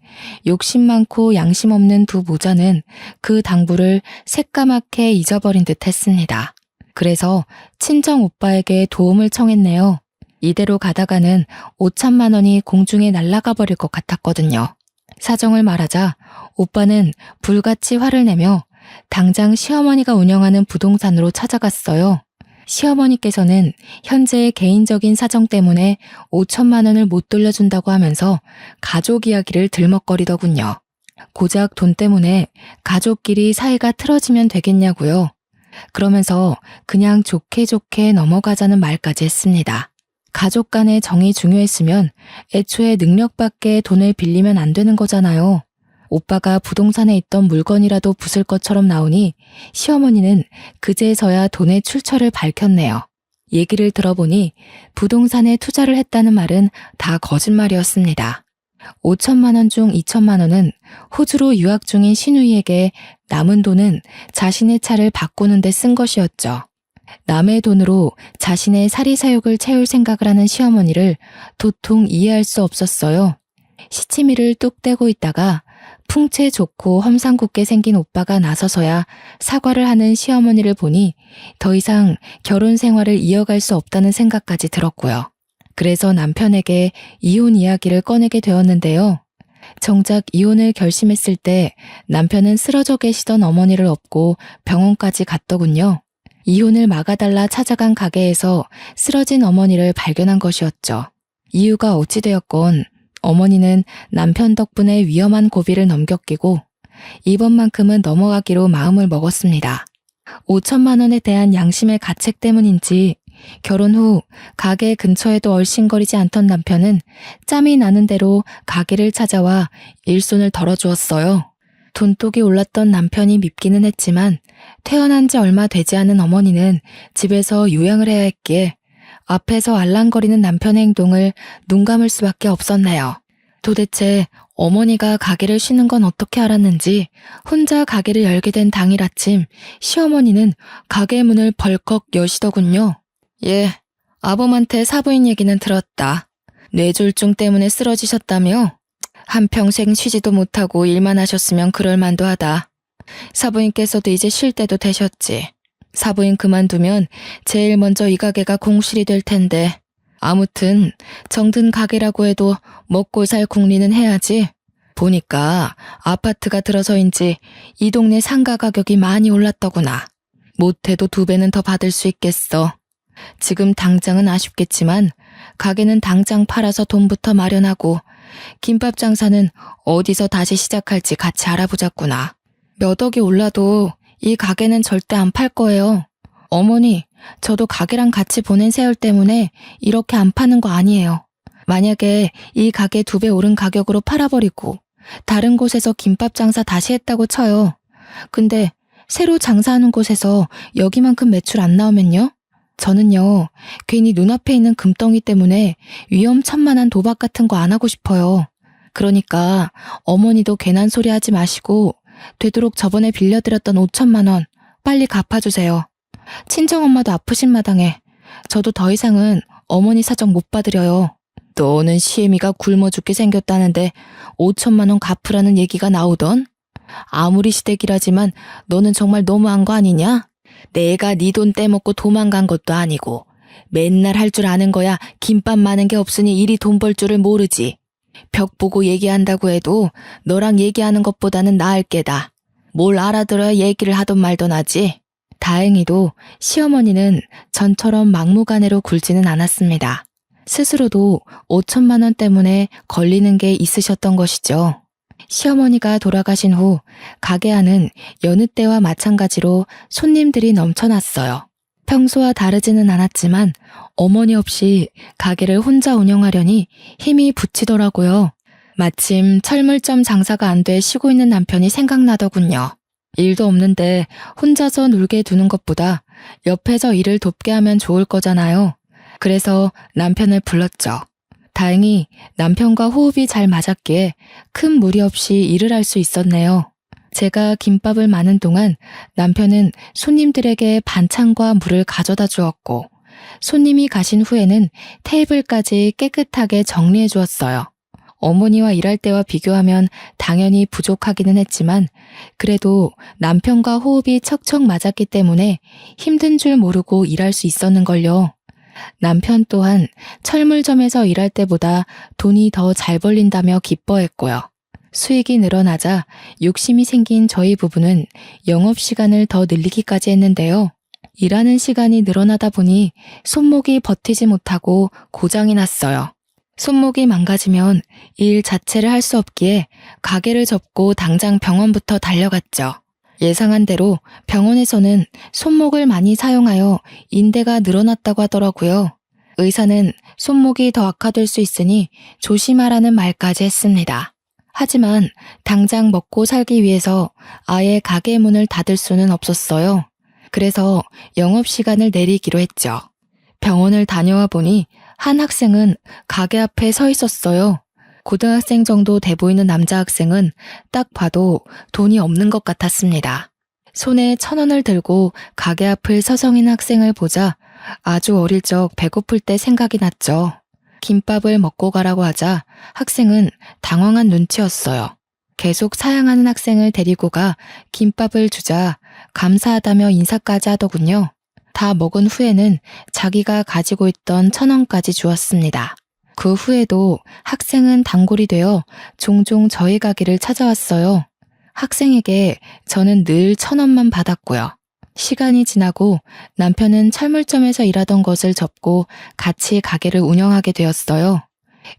욕심 많고 양심 없는 두 모자는 그 당부를 새까맣게 잊어버린 듯 했습니다. 그래서 친정 오빠에게 도움을 청했네요. 이대로 가다가는 5천만 원이 공중에 날아가 버릴 것 같았거든요. 사정을 말하자 오빠는 불같이 화를 내며 당장 시어머니가 운영하는 부동산으로 찾아갔어요. 시어머니께서는 현재의 개인적인 사정 때문에 5천만 원을 못 돌려준다고 하면서 가족 이야기를 들먹거리더군요. 고작 돈 때문에 가족끼리 사이가 틀어지면 되겠냐고요. 그러면서 그냥 좋게 좋게 넘어가자는 말까지 했습니다. 가족 간의 정이 중요했으면 애초에 능력밖에 돈을 빌리면 안 되는 거잖아요. 오빠가 부동산에 있던 물건이라도 부술 것처럼 나오니 시어머니는 그제서야 돈의 출처를 밝혔네요. 얘기를 들어보니 부동산에 투자를 했다는 말은 다 거짓말이었습니다. 5천만 원 중 2천만 원은 호주로 유학 중인 시누이에게 남은 돈은 자신의 차를 바꾸는 데 쓴 것이었죠. 남의 돈으로 자신의 사리사욕을 채울 생각을 하는 시어머니를 도통 이해할 수 없었어요. 시치미를 뚝 떼고 있다가 풍채 좋고 험상궂게 생긴 오빠가 나서서야 사과를 하는 시어머니를 보니 더 이상 결혼 생활을 이어갈 수 없다는 생각까지 들었고요. 그래서 남편에게 이혼 이야기를 꺼내게 되었는데요. 정작 이혼을 결심했을 때 남편은 쓰러져 계시던 어머니를 업고 병원까지 갔더군요. 이혼을 막아달라 찾아간 가게에서 쓰러진 어머니를 발견한 것이었죠. 이유가 어찌되었건 어머니는 남편 덕분에 위험한 고비를 넘겼기고 이번만큼은 넘어가기로 마음을 먹었습니다. 5천만 원에 대한 양심의 가책 때문인지 결혼 후 가게 근처에도 얼씬거리지 않던 남편은 짬이 나는 대로 가게를 찾아와 일손을 덜어주었어요. 돈독이 올랐던 남편이 밉기는 했지만 태어난 지 얼마 되지 않은 어머니는 집에서 요양을 해야 했기에 앞에서 알랑거리는 남편의 행동을 눈감을 수밖에 없었네요. 도대체 어머니가 가게를 쉬는 건 어떻게 알았는지 혼자 가게를 열게 된 당일 아침 시어머니는 가게 문을 벌컥 여시더군요. 예, 아범한테 사부인 얘기는 들었다. 뇌졸중 때문에 쓰러지셨다며? 한평생 쉬지도 못하고 일만 하셨으면 그럴 만도 하다. 사부인께서도 이제 쉴 때도 되셨지. 사부인 그만두면 제일 먼저 이 가게가 공실이 될 텐데. 아무튼 정든 가게라고 해도 먹고 살 궁리는 해야지. 보니까 아파트가 들어서인지 이 동네 상가 가격이 많이 올랐더구나. 못해도 2배는 더 받을 수 있겠어. 지금 당장은 아쉽겠지만 가게는 당장 팔아서 돈부터 마련하고 김밥 장사는 어디서 다시 시작할지 같이 알아보자꾸나. 몇 억이 올라도 이 가게는 절대 안 팔 거예요. 어머니, 저도 가게랑 같이 보낸 세월 때문에 이렇게 안 파는 거 아니에요. 만약에 이 가게 2배 오른 가격으로 팔아버리고 다른 곳에서 김밥 장사 다시 했다고 쳐요. 근데 새로 장사하는 곳에서 여기만큼 매출 안 나오면요? 저는요, 괜히 눈앞에 있는 금덩이 때문에 위험천만한 도박 같은 거 안 하고 싶어요. 그러니까 어머니도 괜한 소리 하지 마시고 되도록 저번에 빌려드렸던 5천만 원 빨리 갚아주세요. 친정엄마도 아프신 마당에 저도 더 이상은 어머니 사정 못 받으려요. 너는 시애미가 굶어 죽게 생겼다는데 5천만 원 갚으라는 얘기가 나오던? 아무리 시댁이라지만 너는 정말 너무한 거 아니냐? 내가 네 돈 떼먹고 도망간 것도 아니고 맨날 할 줄 아는 거야. 김밥 많은 게 없으니 이리 돈 벌 줄을 모르지. 벽 보고 얘기한다고 해도 너랑 얘기하는 것보다는 나을 게다. 뭘 알아들어야 얘기를 하던 말던 하지. 다행히도 시어머니는 전처럼 막무가내로 굴지는 않았습니다. 스스로도 5천만 원 때문에 걸리는 게 있으셨던 것이죠. 시어머니가 돌아가신 후 가게 안은 여느 때와 마찬가지로 손님들이 넘쳐났어요. 평소와 다르지는 않았지만 어머니 없이 가게를 혼자 운영하려니 힘이 붙이더라고요. 마침 철물점 장사가 안 돼 쉬고 있는 남편이 생각나더군요. 일도 없는데 혼자서 놀게 두는 것보다 옆에서 일을 돕게 하면 좋을 거잖아요. 그래서 남편을 불렀죠. 다행히 남편과 호흡이 잘 맞았기에 큰 무리 없이 일을 할 수 있었네요. 제가 김밥을 마는 동안 남편은 손님들에게 반찬과 물을 가져다 주었고 손님이 가신 후에는 테이블까지 깨끗하게 정리해 주었어요. 어머니와 일할 때와 비교하면 당연히 부족하기는 했지만 그래도 남편과 호흡이 척척 맞았기 때문에 힘든 줄 모르고 일할 수 있었는걸요. 남편 또한 철물점에서 일할 때보다 돈이 더 잘 벌린다며 기뻐했고요. 수익이 늘어나자 욕심이 생긴 저희 부부는 영업시간을 더 늘리기까지 했는데요. 일하는 시간이 늘어나다 보니 손목이 버티지 못하고 고장이 났어요. 손목이 망가지면 일 자체를 할 수 없기에 가게를 접고 당장 병원부터 달려갔죠. 예상한 대로 병원에서는 손목을 많이 사용하여 인대가 늘어났다고 하더라고요. 의사는 손목이 더 악화될 수 있으니 조심하라는 말까지 했습니다. 하지만 당장 먹고 살기 위해서 아예 가게 문을 닫을 수는 없었어요. 그래서 영업시간을 내리기로 했죠. 병원을 다녀와 보니 한 학생은 가게 앞에 서 있었어요. 고등학생 정도 돼 보이는 남자 학생은 딱 봐도 돈이 없는 것 같았습니다. 손에 1,000원을 들고 가게 앞을 서성이는 학생을 보자 아주 어릴 적 배고플 때 생각이 났죠. 김밥을 먹고 가라고 하자 학생은 당황한 눈치였어요. 계속 사양하는 학생을 데리고 가 김밥을 주자 감사하다며 인사까지 하더군요. 다 먹은 후에는 자기가 가지고 있던 1,000원까지 주었습니다. 그 후에도 학생은 단골이 되어 종종 저희 가게를 찾아왔어요. 학생에게 저는 늘 1,000원만 받았고요. 시간이 지나고 남편은 철물점에서 일하던 것을 접고 같이 가게를 운영하게 되었어요.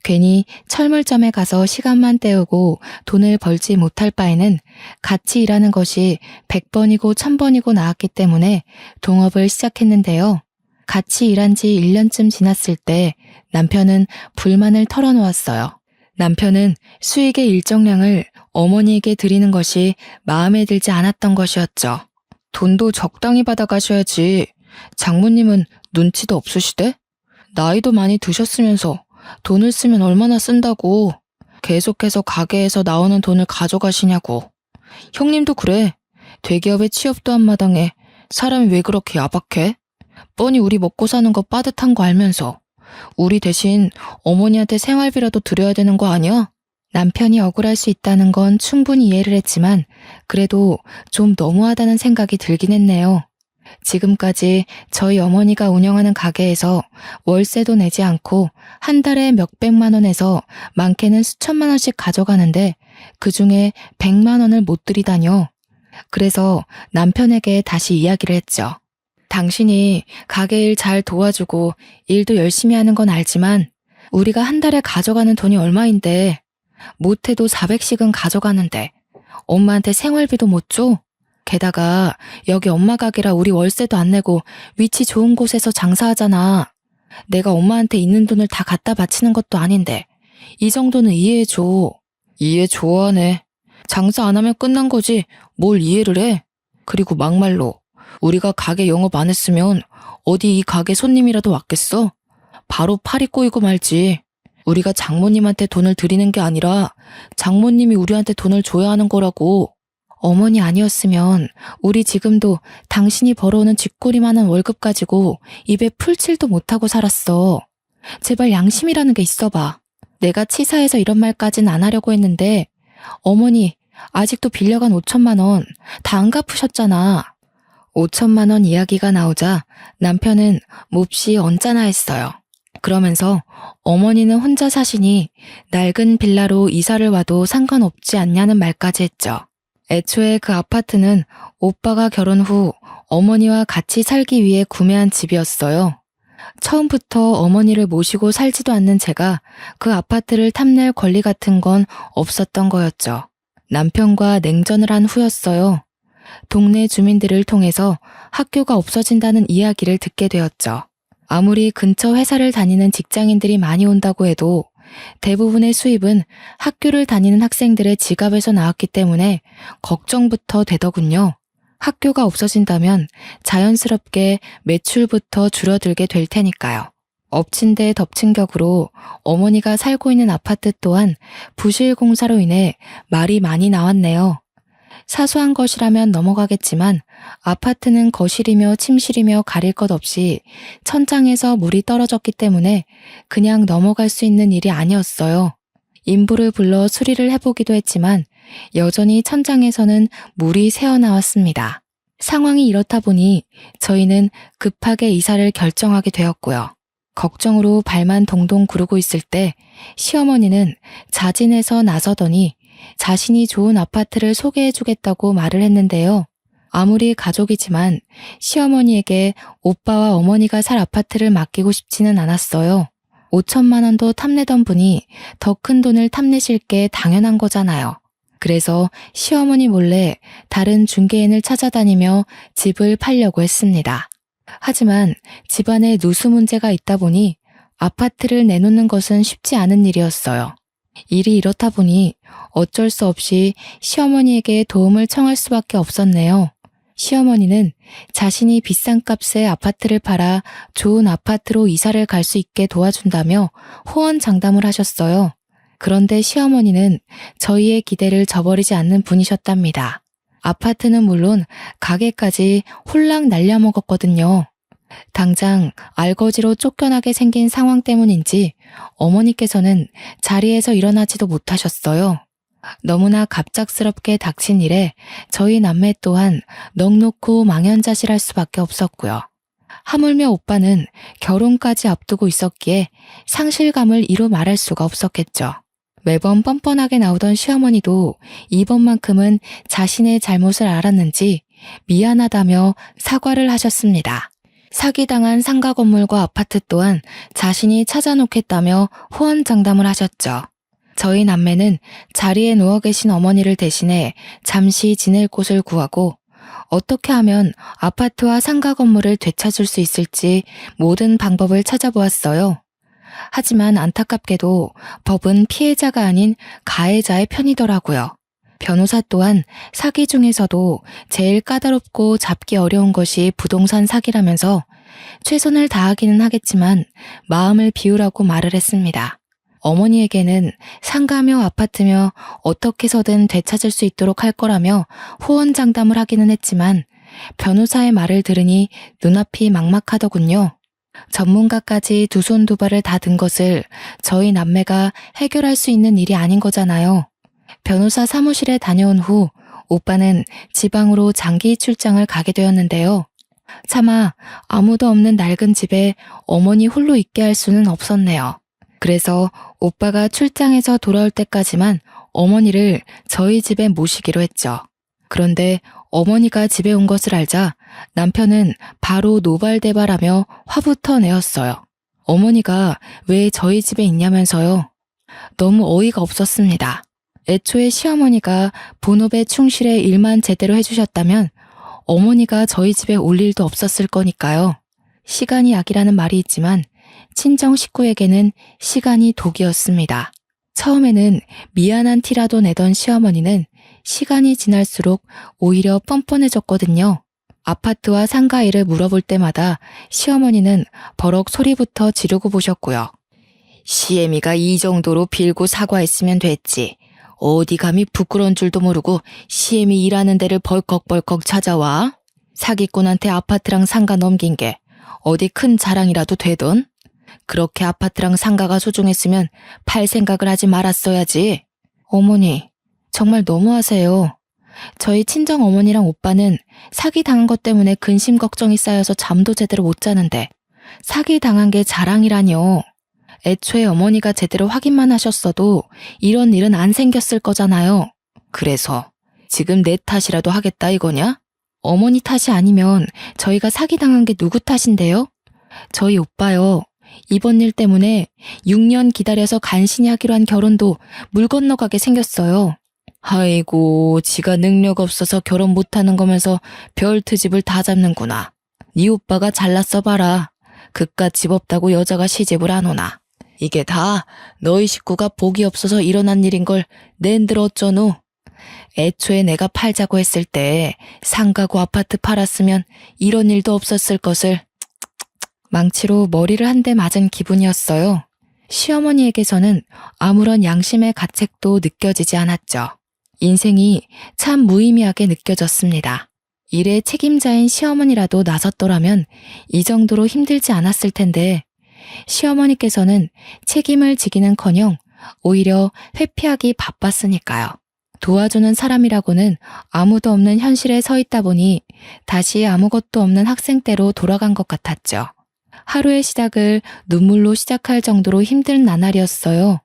괜히 철물점에 가서 시간만 때우고 돈을 벌지 못할 바에는 같이 일하는 것이 100번이고 1000번이고 나았기 때문에 동업을 시작했는데요. 같이 일한 지 1년쯤 지났을 때 남편은 불만을 털어놓았어요. 남편은 수익의 일정량을 어머니에게 드리는 것이 마음에 들지 않았던 것이었죠. 돈도 적당히 받아가셔야지. 장모님은 눈치도 없으시대? 나이도 많이 드셨으면서 돈을 쓰면 얼마나 쓴다고. 계속해서 가게에서 나오는 돈을 가져가시냐고. 형님도 그래. 대기업에 취업도 한 마당에 사람이 왜 그렇게 야박해? 뻔히 우리 먹고 사는 거 빠듯한 거 알면서 우리 대신 어머니한테 생활비라도 드려야 되는 거 아니야? 남편이 억울할 수 있다는 건 충분히 이해를 했지만 그래도 좀 너무하다는 생각이 들긴 했네요. 지금까지 저희 어머니가 운영하는 가게에서 월세도 내지 않고 한 달에 몇백만 원에서 많게는 수천만 원씩 가져가는데 그중에 100만 원을 못 드리다뇨. 그래서 남편에게 다시 이야기를 했죠. 당신이 가게 일 잘 도와주고 일도 열심히 하는 건 알지만 우리가 한 달에 가져가는 돈이 얼마인데 못해도 400씩은 가져가는데 엄마한테 생활비도 못 줘? 게다가 여기 엄마 가게라 우리 월세도 안 내고 위치 좋은 곳에서 장사하잖아. 내가 엄마한테 있는 돈을 다 갖다 바치는 것도 아닌데 이 정도는 이해해줘. 이해 좋아하네. 장사 안 하면 끝난 거지 뭘 이해를 해. 그리고 막말로 우리가 가게 영업 안 했으면 어디 이 가게 손님이라도 왔겠어? 바로 팔이 꼬이고 말지. 우리가 장모님한테 돈을 드리는 게 아니라 장모님이 우리한테 돈을 줘야 하는 거라고. 어머니 아니었으면 우리 지금도 당신이 벌어오는 쥐꼬리만한 월급 가지고 입에 풀칠도 못하고 살았어. 제발 양심이라는 게 있어봐. 내가 치사해서 이런 말까진 안 하려고 했는데 어머니 아직도 빌려간 5천만 원 다 안 갚으셨잖아. 5천만 원 이야기가 나오자 남편은 몹시 언짢아 했어요. 그러면서 어머니는 혼자 사시니 낡은 빌라로 이사를 와도 상관없지 않냐는 말까지 했죠. 애초에 그 아파트는 오빠가 결혼 후 어머니와 같이 살기 위해 구매한 집이었어요. 처음부터 어머니를 모시고 살지도 않는 제가 그 아파트를 탐낼 권리 같은 건 없었던 거였죠. 남편과 냉전을 한 후였어요. 동네 주민들을 통해서 학교가 없어진다는 이야기를 듣게 되었죠. 아무리 근처 회사를 다니는 직장인들이 많이 온다고 해도 대부분의 수입은 학교를 다니는 학생들의 지갑에서 나왔기 때문에 걱정부터 되더군요. 학교가 없어진다면 자연스럽게 매출부터 줄어들게 될 테니까요. 엎친 데 덮친 격으로 어머니가 살고 있는 아파트 또한 부실 공사로 인해 말이 많이 나왔네요. 사소한 것이라면 넘어가겠지만 아파트는 거실이며 침실이며 가릴 것 없이 천장에서 물이 떨어졌기 때문에 그냥 넘어갈 수 있는 일이 아니었어요. 인부를 불러 수리를 해보기도 했지만 여전히 천장에서는 물이 새어나왔습니다. 상황이 이렇다 보니 저희는 급하게 이사를 결정하게 되었고요. 걱정으로 발만 동동 구르고 있을 때 시어머니는 자진해서 나서더니 자신이 좋은 아파트를 소개해주겠다고 말을 했는데요. 아무리 가족이지만 시어머니에게 오빠와 어머니가 살 아파트를 맡기고 싶지는 않았어요. 5천만 원도 탐내던 분이 더 큰 돈을 탐내실 게 당연한 거잖아요. 그래서 시어머니 몰래 다른 중개인을 찾아다니며 집을 팔려고 했습니다. 하지만 집안에 누수 문제가 있다 보니 아파트를 내놓는 것은 쉽지 않은 일이었어요. 일이 이렇다 보니 어쩔 수 없이 시어머니에게 도움을 청할 수밖에 없었네요. 시어머니는 자신이 비싼 값에 아파트를 팔아 좋은 아파트로 이사를 갈 수 있게 도와준다며 호언장담을 하셨어요. 그런데 시어머니는 저희의 기대를 저버리지 않는 분이셨답니다. 아파트는 물론 가게까지 홀랑 날려먹었거든요. 당장 알거지로 쫓겨나게 생긴 상황 때문인지 어머니께서는 자리에서 일어나지도 못하셨어요. 너무나 갑작스럽게 닥친 일에 저희 남매 또한 넋놓고 망연자실할 수밖에 없었고요. 하물며 오빠는 결혼까지 앞두고 있었기에 상실감을 이루 말할 수가 없었겠죠. 매번 뻔뻔하게 나오던 시어머니도 이번만큼은 자신의 잘못을 알았는지 미안하다며 사과를 하셨습니다. 사기당한 상가 건물과 아파트 또한 자신이 찾아놓겠다며 호언장담을 하셨죠. 저희 남매는 자리에 누워 계신 어머니를 대신해 잠시 지낼 곳을 구하고 어떻게 하면 아파트와 상가 건물을 되찾을 수 있을지 모든 방법을 찾아보았어요. 하지만 안타깝게도 법은 피해자가 아닌 가해자의 편이더라고요. 변호사 또한 사기 중에서도 제일 까다롭고 잡기 어려운 것이 부동산 사기라면서 최선을 다하기는 하겠지만 마음을 비우라고 말을 했습니다. 어머니에게는 상가며 아파트며 어떻게 해서든 되찾을 수 있도록 할 거라며 호언장담을 하기는 했지만 변호사의 말을 들으니 눈앞이 막막하더군요. 전문가까지 두 손 두 발을 다 든 것을 저희 남매가 해결할 수 있는 일이 아닌 거잖아요. 변호사 사무실에 다녀온 후 오빠는 지방으로 장기 출장을 가게 되었는데요. 차마 아무도 없는 낡은 집에 어머니 홀로 있게 할 수는 없었네요. 그래서 오빠가 출장에서 돌아올 때까지만 어머니를 저희 집에 모시기로 했죠. 그런데 어머니가 집에 온 것을 알자 남편은 바로 노발대발하며 화부터 내었어요. 어머니가 왜 저희 집에 있냐면서요. 너무 어이가 없었습니다. 애초에 시어머니가 본업에 충실해 일만 제대로 해주셨다면 어머니가 저희 집에 올 일도 없었을 거니까요. 시간이 약이라는 말이 있지만 친정 식구에게는 시간이 독이었습니다. 처음에는 미안한 티라도 내던 시어머니는 시간이 지날수록 오히려 뻔뻔해졌거든요. 아파트와 상가 일을 물어볼 때마다 시어머니는 버럭 소리부터 지르고 보셨고요. 시애미가 이 정도로 빌고 사과했으면 됐지. 어디 감히 부끄러운 줄도 모르고 시애미 일하는 데를 벌컥벌컥 찾아와? 사기꾼한테 아파트랑 상가 넘긴 게 어디 큰 자랑이라도 되던? 그렇게 아파트랑 상가가 소중했으면 팔 생각을 하지 말았어야지. 어머니, 정말 너무하세요. 저희 친정 어머니랑 오빠는 사기 당한 것 때문에 근심 걱정이 쌓여서 잠도 제대로 못 자는데 사기 당한 게 자랑이라뇨. 애초에 어머니가 제대로 확인만 하셨어도 이런 일은 안 생겼을 거잖아요. 그래서 지금 내 탓이라도 하겠다 이거냐? 어머니 탓이 아니면 저희가 사기당한 게 누구 탓인데요? 저희 오빠요. 이번 일 때문에 6년 기다려서 간신히 하기로 한 결혼도 물 건너가게 생겼어요. 아이고, 지가 능력 없어서 결혼 못하는 거면서 별 트집을 다 잡는구나. 네 오빠가 잘났어 봐라. 그깟 집 없다고 여자가 시집을 안 오나. 이게 다 너희 식구가 복이 없어서 일어난 일인 걸 낸들 어쩌노. 애초에 내가 팔자고 했을 때 상가고 아파트 팔았으면 이런 일도 없었을 것을. 망치로 머리를 한 대 맞은 기분이었어요. 시어머니에게서는 아무런 양심의 가책도 느껴지지 않았죠. 인생이 참 무의미하게 느껴졌습니다. 일의 책임자인 시어머니라도 나섰더라면 이 정도로 힘들지 않았을 텐데 시어머니께서는 책임을 지기는커녕 오히려 회피하기 바빴으니까요. 도와주는 사람이라고는 아무도 없는 현실에 서 있다 보니 다시 아무것도 없는 학생 때로 돌아간 것 같았죠. 하루의 시작을 눈물로 시작할 정도로 힘든 나날이었어요.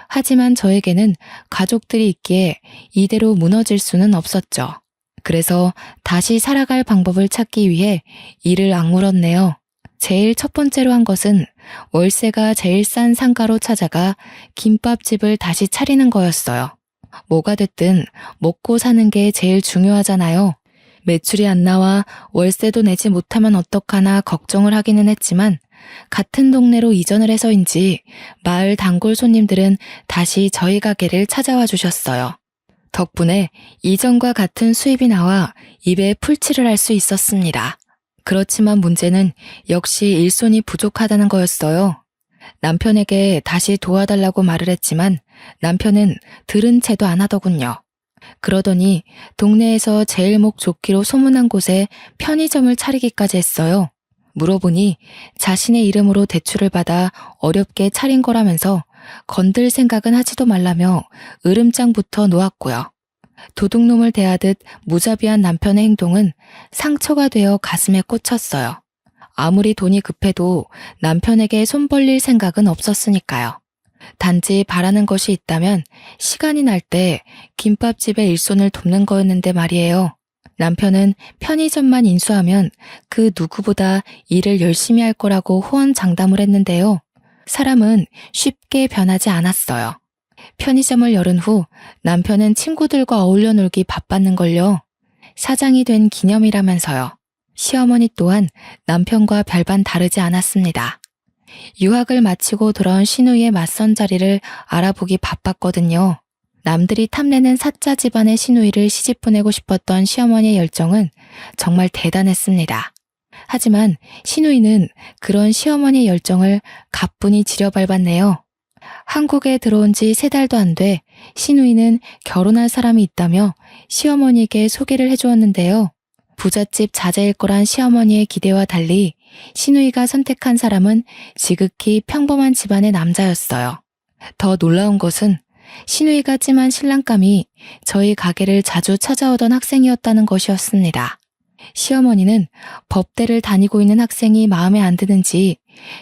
하지만 저에게는 가족들이 있기에 이대로 무너질 수는 없었죠. 그래서 다시 살아갈 방법을 찾기 위해 이를 악물었네요. 제일 첫 번째로 한 것은 월세가 제일 싼 상가로 찾아가 김밥집을 다시 차리는 거였어요. 뭐가 됐든 먹고 사는 게 제일 중요하잖아요. 매출이 안 나와 월세도 내지 못하면 어떡하나 걱정을 하기는 했지만 같은 동네로 이전을 해서인지 마을 단골 손님들은 다시 저희 가게를 찾아와 주셨어요. 덕분에 이전과 같은 수입이 나와 입에 풀칠을 할 수 있었습니다. 그렇지만 문제는 역시 일손이 부족하다는 거였어요. 남편에게 다시 도와달라고 말을 했지만 남편은 들은 채도 안 하더군요. 그러더니 동네에서 제일 목 좋기로 소문난 곳에 편의점을 차리기까지 했어요. 물어보니 자신의 이름으로 대출을 받아 어렵게 차린 거라면서 건들 생각은 하지도 말라며 으름장부터 놓았고요. 도둑놈을 대하듯 무자비한 남편의 행동은 상처가 되어 가슴에 꽂혔어요. 아무리 돈이 급해도 남편에게 손 벌릴 생각은 없었으니까요. 단지 바라는 것이 있다면 시간이 날 때 김밥집의 일손을 돕는 거였는데 말이에요. 남편은 편의점만 인수하면 그 누구보다 일을 열심히 할 거라고 호언장담을 했는데요. 사람은 쉽게 변하지 않았어요. 편의점을 열은 후 남편은 친구들과 어울려 놀기 바빴는걸요. 사장이 된 기념이라면서요. 시어머니 또한 남편과 별반 다르지 않았습니다. 유학을 마치고 돌아온 시누이의 맞선 자리를 알아보기 바빴거든요. 남들이 탐내는 사짜 집안의 시누이를 시집 보내고 싶었던 시어머니의 열정은 정말 대단했습니다. 하지만 시누이는 그런 시어머니의 열정을 가뿐히 지려밟았네요. 한국에 들어온 지 3달도 안 돼 시누이는 결혼할 사람이 있다며 시어머니에게 소개를 해주었는데요. 부잣집 자제일 거란 시어머니의 기대와 달리 시누이가 선택한 사람은 지극히 평범한 집안의 남자였어요. 더 놀라운 것은 시누이가 찜한 신랑감이 저희 가게를 자주 찾아오던 학생이었다는 것이었습니다. 시어머니는 법대를 다니고 있는 학생이 마음에 안 드는지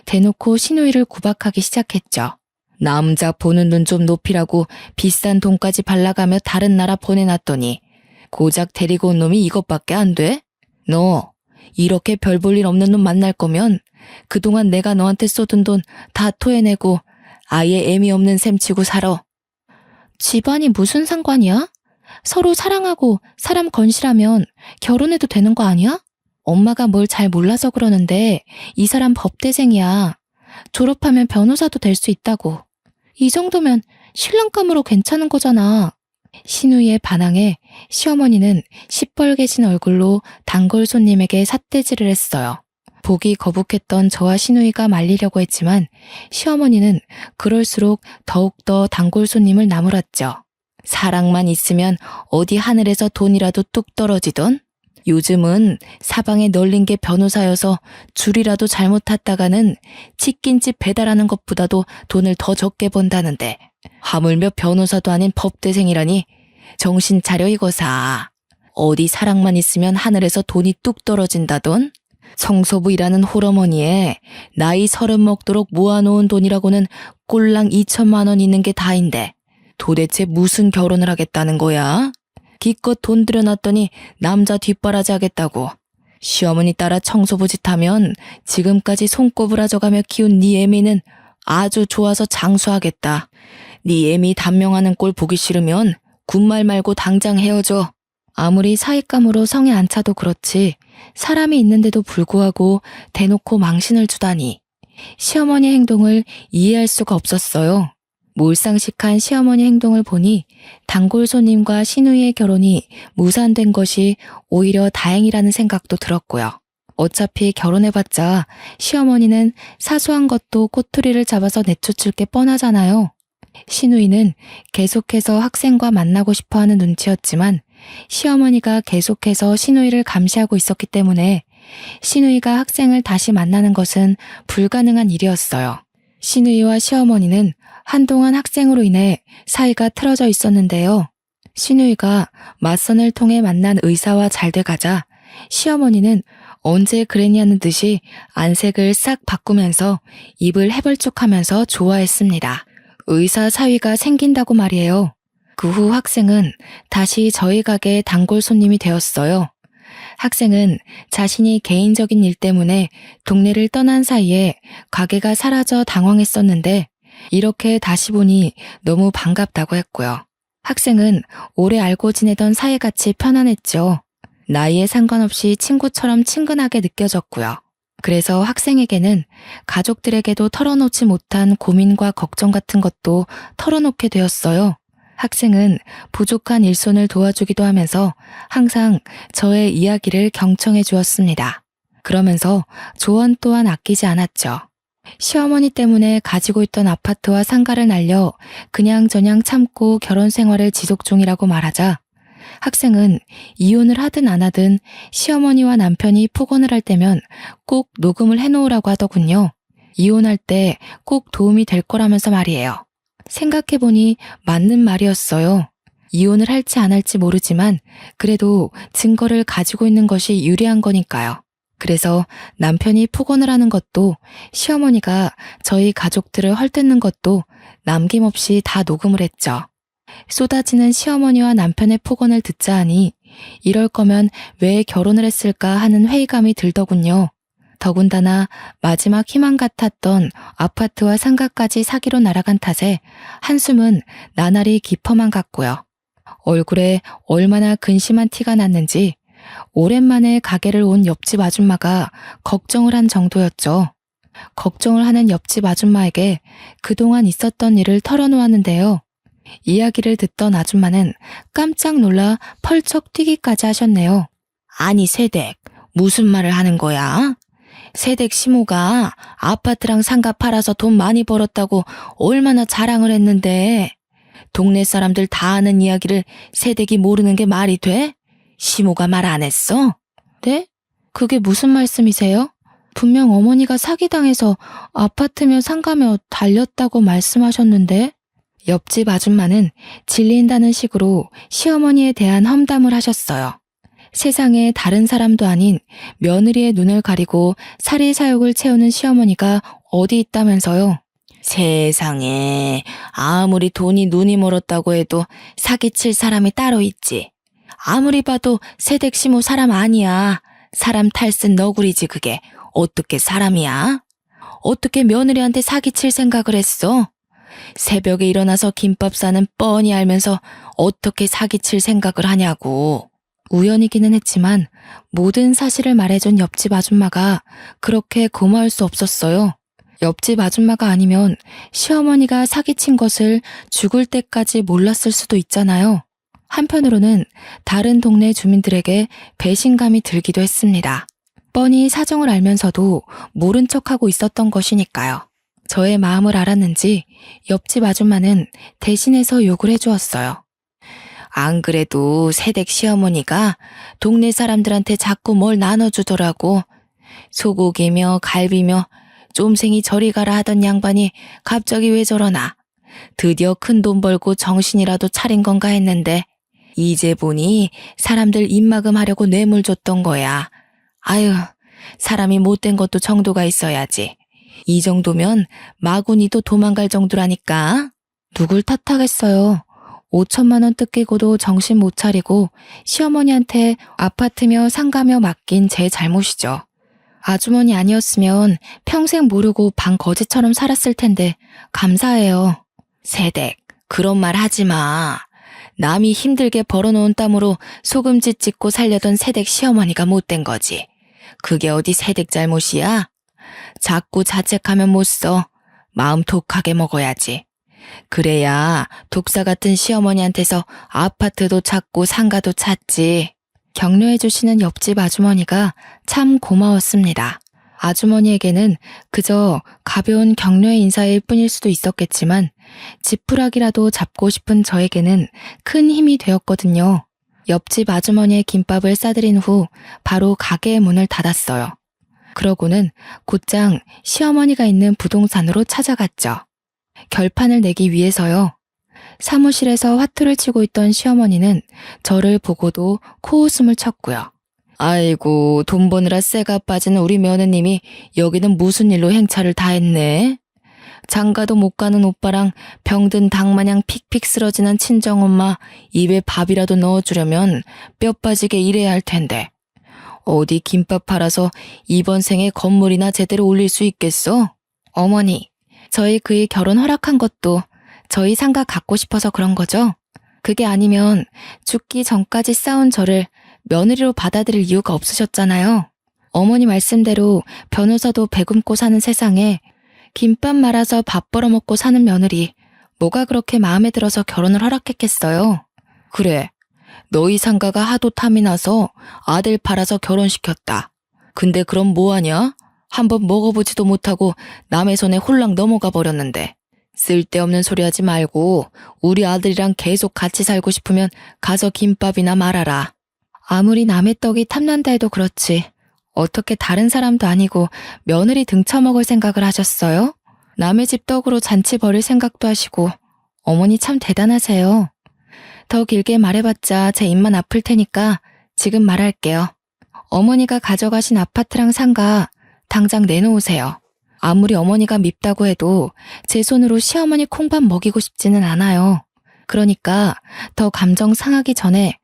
대놓고 시누이를 구박하기 시작했죠. 남자 보는 눈 좀 높이라고 비싼 돈까지 발라가며 다른 나라 보내놨더니 고작 데리고 온 놈이 이것밖에 안 돼? 너 이렇게 별 볼 일 없는 놈 만날 거면 그동안 내가 너한테 쏟은 돈 다 토해내고 아예 애미 없는 셈 치고 살아. 집안이 무슨 상관이야? 서로 사랑하고 사람 건실하면 결혼해도 되는 거 아니야? 엄마가 뭘 잘 몰라서 그러는데 이 사람 법대생이야. 졸업하면 변호사도 될 수 있다고. 이 정도면 신랑감으로 괜찮은 거잖아. 시누이의 반항에 시어머니는 시뻘개진 얼굴로 단골 손님에게 삿대질을 했어요. 보기 거북했던 저와 시누이가 말리려고 했지만 시어머니는 그럴수록 더욱더 단골 손님을 나무랐죠. 사랑만 있으면 어디 하늘에서 돈이라도 뚝 떨어지던? 요즘은 사방에 널린 게 변호사여서 줄이라도 잘못 탔다가는 치킨집 배달하는 것보다도 돈을 더 적게 번다는데 하물며 변호사도 아닌 법대생이라니 정신 차려 이거사. 어디 사랑만 있으면 하늘에서 돈이 뚝 떨어진다던? 성소부 일하는 홀어머니에 나이 30 먹도록 모아놓은 돈이라고는 꼴랑 2천만 원 있는 게 다인데 도대체 무슨 결혼을 하겠다는 거야? 기껏 돈 들여놨더니 남자 뒷바라지 하겠다고. 시어머니 따라 청소부 짓 하면 지금까지 손꼽으라져가며 키운 네 애미는 아주 좋아서 장수하겠다. 네 애미 단명하는 꼴 보기 싫으면 군말 말고 당장 헤어져. 아무리 사익감으로 성에 안 차도 그렇지 사람이 있는데도 불구하고 대놓고 망신을 주다니. 시어머니 행동을 이해할 수가 없었어요. 몰상식한 시어머니 행동을 보니 단골 손님과 시누이의 결혼이 무산된 것이 오히려 다행이라는 생각도 들었고요. 어차피 결혼해봤자 시어머니는 사소한 것도 꼬투리를 잡아서 내쫓을 게 뻔하잖아요. 시누이는 계속해서 학생과 만나고 싶어하는 눈치였지만 시어머니가 계속해서 시누이를 감시하고 있었기 때문에 시누이가 학생을 다시 만나는 것은 불가능한 일이었어요. 시누이와 시어머니는 한동안 학생으로 인해 사이가 틀어져 있었는데요. 시누이가 맞선을 통해 만난 의사와 잘 돼가자 시어머니는 언제 그랬냐는 듯이 안색을 싹 바꾸면서 입을 해벌쭉하면서 좋아했습니다. 의사 사위가 생긴다고 말이에요. 그 후 학생은 다시 저희 가게의 단골 손님이 되었어요. 학생은 자신이 개인적인 일 때문에 동네를 떠난 사이에 가게가 사라져 당황했었는데 이렇게 다시 보니 너무 반갑다고 했고요. 학생은 오래 알고 지내던 사이같이 편안했죠. 나이에 상관없이 친구처럼 친근하게 느껴졌고요. 그래서 학생에게는 가족들에게도 털어놓지 못한 고민과 걱정 같은 것도 털어놓게 되었어요. 학생은 부족한 일손을 도와주기도 하면서 항상 저의 이야기를 경청해 주었습니다. 그러면서 조언 또한 아끼지 않았죠. 시어머니 때문에 가지고 있던 아파트와 상가를 날려 그냥저냥 참고 결혼 생활을 지속 중이라고 말하자 학생은 이혼을 하든 안 하든 시어머니와 남편이 폭언을 할 때면 꼭 녹음을 해놓으라고 하더군요. 이혼할 때 꼭 도움이 될 거라면서 말이에요. 생각해보니 맞는 말이었어요. 이혼을 할지 안 할지 모르지만 그래도 증거를 가지고 있는 것이 유리한 거니까요. 그래서 남편이 폭언을 하는 것도 시어머니가 저희 가족들을 헐뜯는 것도 남김없이 다 녹음을 했죠. 쏟아지는 시어머니와 남편의 폭언을 듣자 하니 이럴 거면 왜 결혼을 했을까 하는 회의감이 들더군요. 더군다나 마지막 희망 같았던 아파트와 상가까지 사기로 날아간 탓에 한숨은 나날이 깊어만 갔고요. 얼굴에 얼마나 근심한 티가 났는지 오랜만에 가게를 온 옆집 아줌마가 걱정을 한 정도였죠. 걱정을 하는 옆집 아줌마에게 그동안 있었던 일을 털어놓았는데요. 이야기를 듣던 아줌마는 깜짝 놀라 펄쩍 뛰기까지 하셨네요. 아니 세댁, 무슨 말을 하는 거야? 세댁 시모가 아파트랑 상가 팔아서 돈 많이 벌었다고 얼마나 자랑을 했는데 동네 사람들 다 아는 이야기를 세댁이 모르는 게 말이 돼? 시모가 말 안 했어? 네? 그게 무슨 말씀이세요? 분명 어머니가 사기당해서 아파트며 상가며 달렸다고 말씀하셨는데? 옆집 아줌마는 질린다는 식으로 시어머니에 대한 험담을 하셨어요. 세상에 다른 사람도 아닌 며느리의 눈을 가리고 사리사욕을 채우는 시어머니가 어디 있다면서요. 세상에 아무리 돈이 눈이 멀었다고 해도 사기칠 사람이 따로 있지. 아무리 봐도 세댁 시모 사람 아니야. 사람 탈쓴 너구리지 그게. 어떻게 사람이야? 어떻게 며느리한테 사기칠 생각을 했어? 새벽에 일어나서 김밥 싸는 뻔히 알면서 어떻게 사기칠 생각을 하냐고. 우연이기는 했지만 모든 사실을 말해준 옆집 아줌마가 그렇게 고마울 수 없었어요. 옆집 아줌마가 아니면 시어머니가 사기친 것을 죽을 때까지 몰랐을 수도 있잖아요. 한편으로는 다른 동네 주민들에게 배신감이 들기도 했습니다. 뻔히 사정을 알면서도 모른 척하고 있었던 것이니까요. 저의 마음을 알았는지 옆집 아줌마는 대신해서 욕을 해주었어요. 안 그래도 새댁 시어머니가 동네 사람들한테 자꾸 뭘 나눠주더라고. 소고기며 갈비며 쫌생이 저리 가라 하던 양반이 갑자기 왜 저러나. 드디어 큰 돈 벌고 정신이라도 차린 건가 했는데 이제 보니 사람들 입막음 하려고 뇌물 줬던 거야. 아유, 사람이 못된 것도 정도가 있어야지. 이 정도면 마구니도 도망갈 정도라니까. 누굴 탓하겠어요. 5천만 원 뜯기고도 정신 못 차리고 시어머니한테 아파트며 상가며 맡긴 제 잘못이죠. 아주머니 아니었으면 평생 모르고 방 거지처럼 살았을 텐데 감사해요. 세댁, 그런 말 하지 마. 남이 힘들게 벌어놓은 땀으로 소금짓 짓고 살려던 세댁 시어머니가 못된 거지. 그게 어디 세댁 잘못이야? 자꾸 자책하면 못 써. 마음 독하게 먹어야지. 그래야 독사 같은 시어머니한테서 아파트도 찾고 상가도 찾지. 격려해주시는 옆집 아주머니가 참 고마웠습니다. 아주머니에게는 그저 가벼운 격려의 인사일 뿐일 수도 있었겠지만 지푸라기라도 잡고 싶은 저에게는 큰 힘이 되었거든요. 옆집 아주머니의 김밥을 싸드린 후 바로 가게의 문을 닫았어요. 그러고는 곧장 시어머니가 있는 부동산으로 찾아갔죠. 결판을 내기 위해서요. 사무실에서 화투를 치고 있던 시어머니는 저를 보고도 코웃음을 쳤고요. 아이고, 돈 버느라 쇠가 빠진 우리 며느님이 여기는 무슨 일로 행차를 다 했네. 장가도 못 가는 오빠랑 병든 닭마냥 픽픽 쓰러지는 친정엄마 입에 밥이라도 넣어주려면 뼈 빠지게 일해야 할 텐데. 어디 김밥 팔아서 이번 생에 건물이나 제대로 올릴 수 있겠어? 어머니, 저희 그이 결혼 허락한 것도 저희 상가 갖고 싶어서 그런 거죠? 그게 아니면 죽기 전까지 싸운 저를 며느리로 받아들일 이유가 없으셨잖아요. 어머니 말씀대로 변호사도 배굶고 사는 세상에 김밥 말아서 밥 벌어먹고 사는 며느리 뭐가 그렇게 마음에 들어서 결혼을 허락했겠어요? 그래, 너희 상가가 하도 탐이 나서 아들 팔아서 결혼시켰다. 근데 그럼 뭐하냐? 한번 먹어보지도 못하고 남의 손에 홀랑 넘어가 버렸는데. 쓸데없는 소리 하지 말고 우리 아들이랑 계속 같이 살고 싶으면 가서 김밥이나 말아라. 아무리 남의 떡이 탐난다 해도 그렇지. 어떻게 다른 사람도 아니고 며느리 등쳐먹을 생각을 하셨어요? 남의 집 떡으로 잔치 벌일 생각도 하시고 어머니 참 대단하세요. 더 길게 말해봤자 제 입만 아플 테니까 지금 말할게요. 어머니가 가져가신 아파트랑 상가 당장 내놓으세요. 아무리 어머니가 밉다고 해도 제 손으로 시어머니 콩밥 먹이고 싶지는 않아요. 그러니까 더 감정 상하기 전에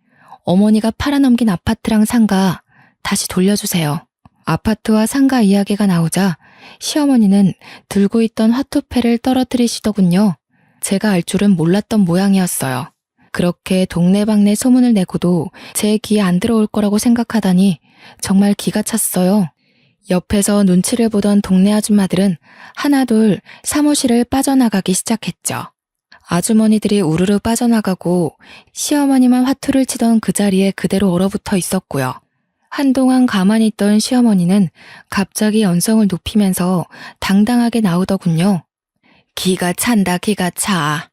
어머니가 팔아넘긴 아파트랑 상가 다시 돌려주세요. 아파트와 상가 이야기가 나오자 시어머니는 들고 있던 화투패를 떨어뜨리시더군요. 제가 알 줄은 몰랐던 모양이었어요. 그렇게 동네방네 소문을 내고도 제 귀에 안 들어올 거라고 생각하다니 정말 기가 찼어요. 옆에서 눈치를 보던 동네 아줌마들은 하나둘 사무실을 빠져나가기 시작했죠. 아주머니들이 우르르 빠져나가고 시어머니만 화투를 치던 그 자리에 그대로 얼어붙어 있었고요. 한동안 가만히 있던 시어머니는 갑자기 언성을 높이면서 당당하게 나오더군요. 기가 찬다, 기가 차.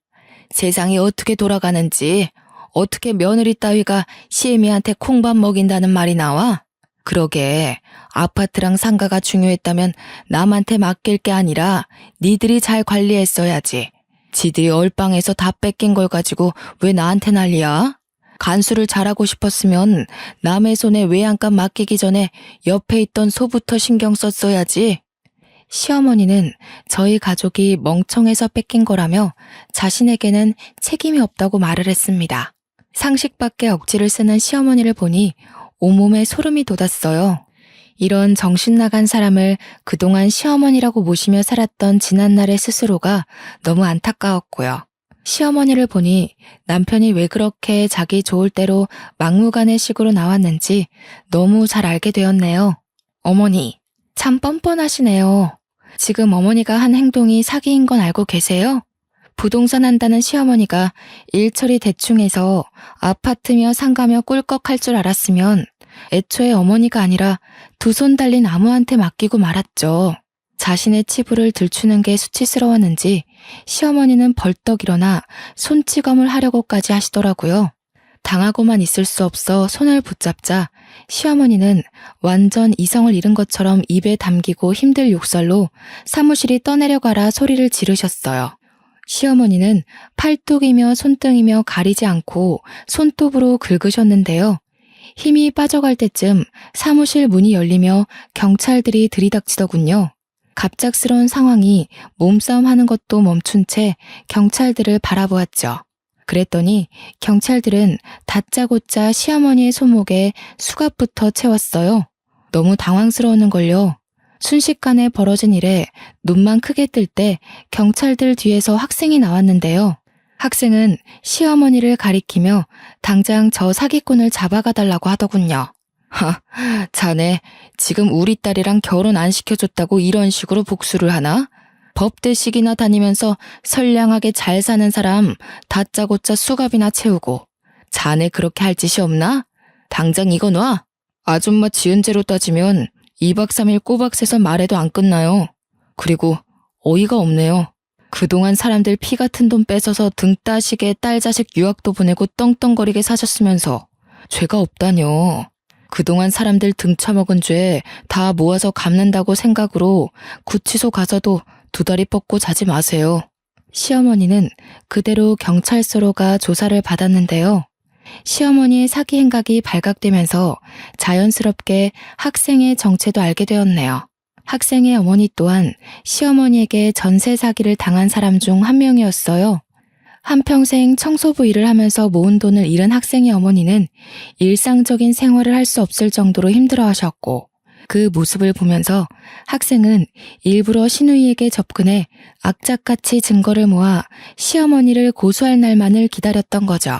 세상이 어떻게 돌아가는지, 어떻게 며느리 따위가 시애미한테 콩밥 먹인다는 말이 나와? 그러게, 아파트랑 상가가 중요했다면 남한테 맡길 게 아니라 니들이 잘 관리했어야지. 지들이 얼빵에서 다 뺏긴 걸 가지고 왜 나한테 난리야? 간수를 잘하고 싶었으면 남의 손에 외양간 맡기기 전에 옆에 있던 소부터 신경 썼어야지. 시어머니는 저희 가족이 멍청해서 뺏긴 거라며 자신에게는 책임이 없다고 말을 했습니다. 상식밖에 억지를 쓰는 시어머니를 보니 온몸에 소름이 돋았어요. 이런 정신 나간 사람을 그동안 시어머니라고 모시며 살았던 지난날의 스스로가 너무 안타까웠고요. 시어머니를 보니 남편이 왜 그렇게 자기 좋을 대로 막무가내식으로 나왔는지 너무 잘 알게 되었네요. 어머니, 참 뻔뻔하시네요. 지금 어머니가 한 행동이 사기인 건 알고 계세요? 부동산 한다는 시어머니가 일처리 대충 해서 아파트며 상가며 꿀꺽할 줄 알았으면 애초에 어머니가 아니라 두 손 달린 아무한테 맡기고 말았죠. 자신의 치부를 들추는 게 수치스러웠는지 시어머니는 벌떡 일어나 손찌검을 하려고까지 하시더라고요. 당하고만 있을 수 없어 손을 붙잡자 시어머니는 완전 이성을 잃은 것처럼 입에 담기고 힘들 욕설로 사무실이 떠내려가라 소리를 지르셨어요. 시어머니는 팔뚝이며 손등이며 가리지 않고 손톱으로 긁으셨는데요. 힘이 빠져갈 때쯤 사무실 문이 열리며 경찰들이 들이닥치더군요. 갑작스러운 상황이 몸싸움하는 것도 멈춘 채 경찰들을 바라보았죠. 그랬더니 경찰들은 다짜고짜 시어머니의 손목에 수갑부터 채웠어요. 너무 당황스러웠는걸요. 순식간에 벌어진 일에 눈만 크게 뜰 때 경찰들 뒤에서 학생이 나왔는데요. 학생은 시어머니를 가리키며 당장 저 사기꾼을 잡아가 달라고 하더군요. 자네 지금 우리 딸이랑 결혼 안 시켜줬다고 이런 식으로 복수를 하나? 법대식이나 다니면서 선량하게 잘 사는 사람 다짜고짜 수갑이나 채우고 자네 그렇게 할 짓이 없나? 당장 이거 놔. 아줌마 지은 죄로 따지면 2박 3일 꼬박 새서 말해도 안 끝나요. 그리고 어이가 없네요. 그동안 사람들 피 같은 돈 뺏어서 등 따시게 딸 자식 유학도 보내고 떵떵거리게 사셨으면서 죄가 없다뇨. 그동안 사람들 등 처먹은 죄 다 모아서 갚는다고 생각으로 구치소 가서도 두 다리 뻗고 자지 마세요. 시어머니는 그대로 경찰서로 가 조사를 받았는데요. 시어머니의 사기 행각이 발각되면서 자연스럽게 학생의 정체도 알게 되었네요. 학생의 어머니 또한 시어머니에게 전세 사기를 당한 사람 중 한 명이었어요. 한평생 청소부 일을 하면서 모은 돈을 잃은 학생의 어머니는 일상적인 생활을 할 수 없을 정도로 힘들어하셨고 그 모습을 보면서 학생은 일부러 시누이에게 접근해 악착같이 증거를 모아 시어머니를 고소할 날만을 기다렸던 거죠.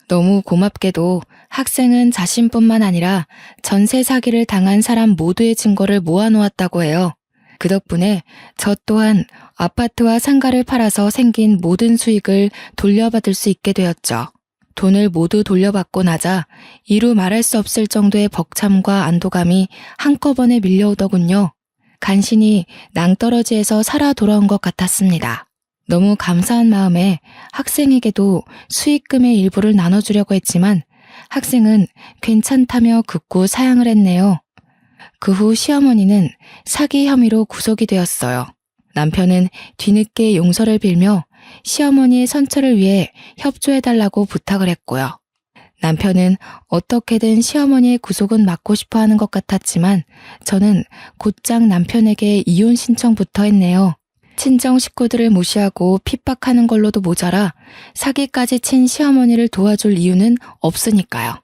너무 고맙게도 학생은 자신뿐만 아니라 전세 사기를 당한 사람 모두의 증거를 모아놓았다고 해요. 그 덕분에 저 또한 아파트와 상가를 팔아서 생긴 모든 수익을 돌려받을 수 있게 되었죠. 돈을 모두 돌려받고 나자 이루 말할 수 없을 정도의 벅참과 안도감이 한꺼번에 밀려오더군요. 간신히 낭떠러지에서 살아 돌아온 것 같았습니다. 너무 감사한 마음에 학생에게도 수익금의 일부를 나눠주려고 했지만 학생은 괜찮다며 극구 사양을 했네요. 그 후 시어머니는 사기 혐의로 구속이 되었어요. 남편은 뒤늦게 용서를 빌며 시어머니의 선처를 위해 협조해달라고 부탁을 했고요. 남편은 어떻게든 시어머니의 구속은 막고 싶어 하는 것 같았지만 저는 곧장 남편에게 이혼 신청부터 했네요. 친정 식구들을 무시하고 핍박하는 걸로도 모자라 사기까지 친 시어머니를 도와줄 이유는 없으니까요.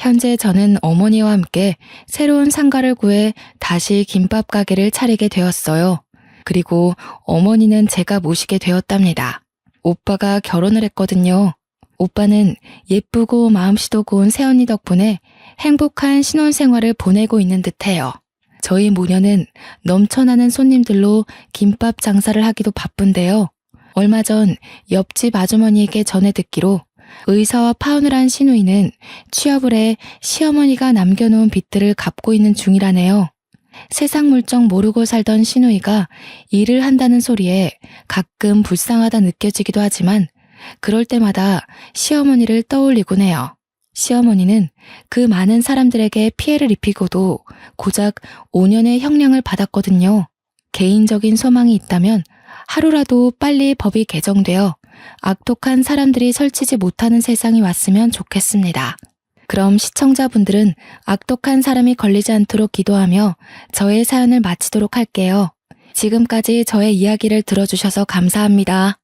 현재 저는 어머니와 함께 새로운 상가를 구해 다시 김밥 가게를 차리게 되었어요. 그리고 어머니는 제가 모시게 되었답니다. 오빠가 결혼을 했거든요. 오빠는 예쁘고 마음씨도 고운 새언니 덕분에 행복한 신혼생활을 보내고 있는 듯해요. 저희 모녀는 넘쳐나는 손님들로 김밥 장사를 하기도 바쁜데요. 얼마 전 옆집 아주머니에게 전해 듣기로 의사와 파혼을 한 시누이는 취업을 해 시어머니가 남겨놓은 빚들을 갚고 있는 중이라네요. 세상 물정 모르고 살던 시누이가 일을 한다는 소리에 가끔 불쌍하다 느껴지기도 하지만 그럴 때마다 시어머니를 떠올리곤 해요. 시어머니는 그 많은 사람들에게 피해를 입히고도 고작 5년의 형량을 받았거든요. 개인적인 소망이 있다면 하루라도 빨리 법이 개정되어 악독한 사람들이 설치지 못하는 세상이 왔으면 좋겠습니다. 그럼 시청자분들은 악독한 사람이 걸리지 않도록 기도하며 저의 사연을 마치도록 할게요. 지금까지 저의 이야기를 들어주셔서 감사합니다.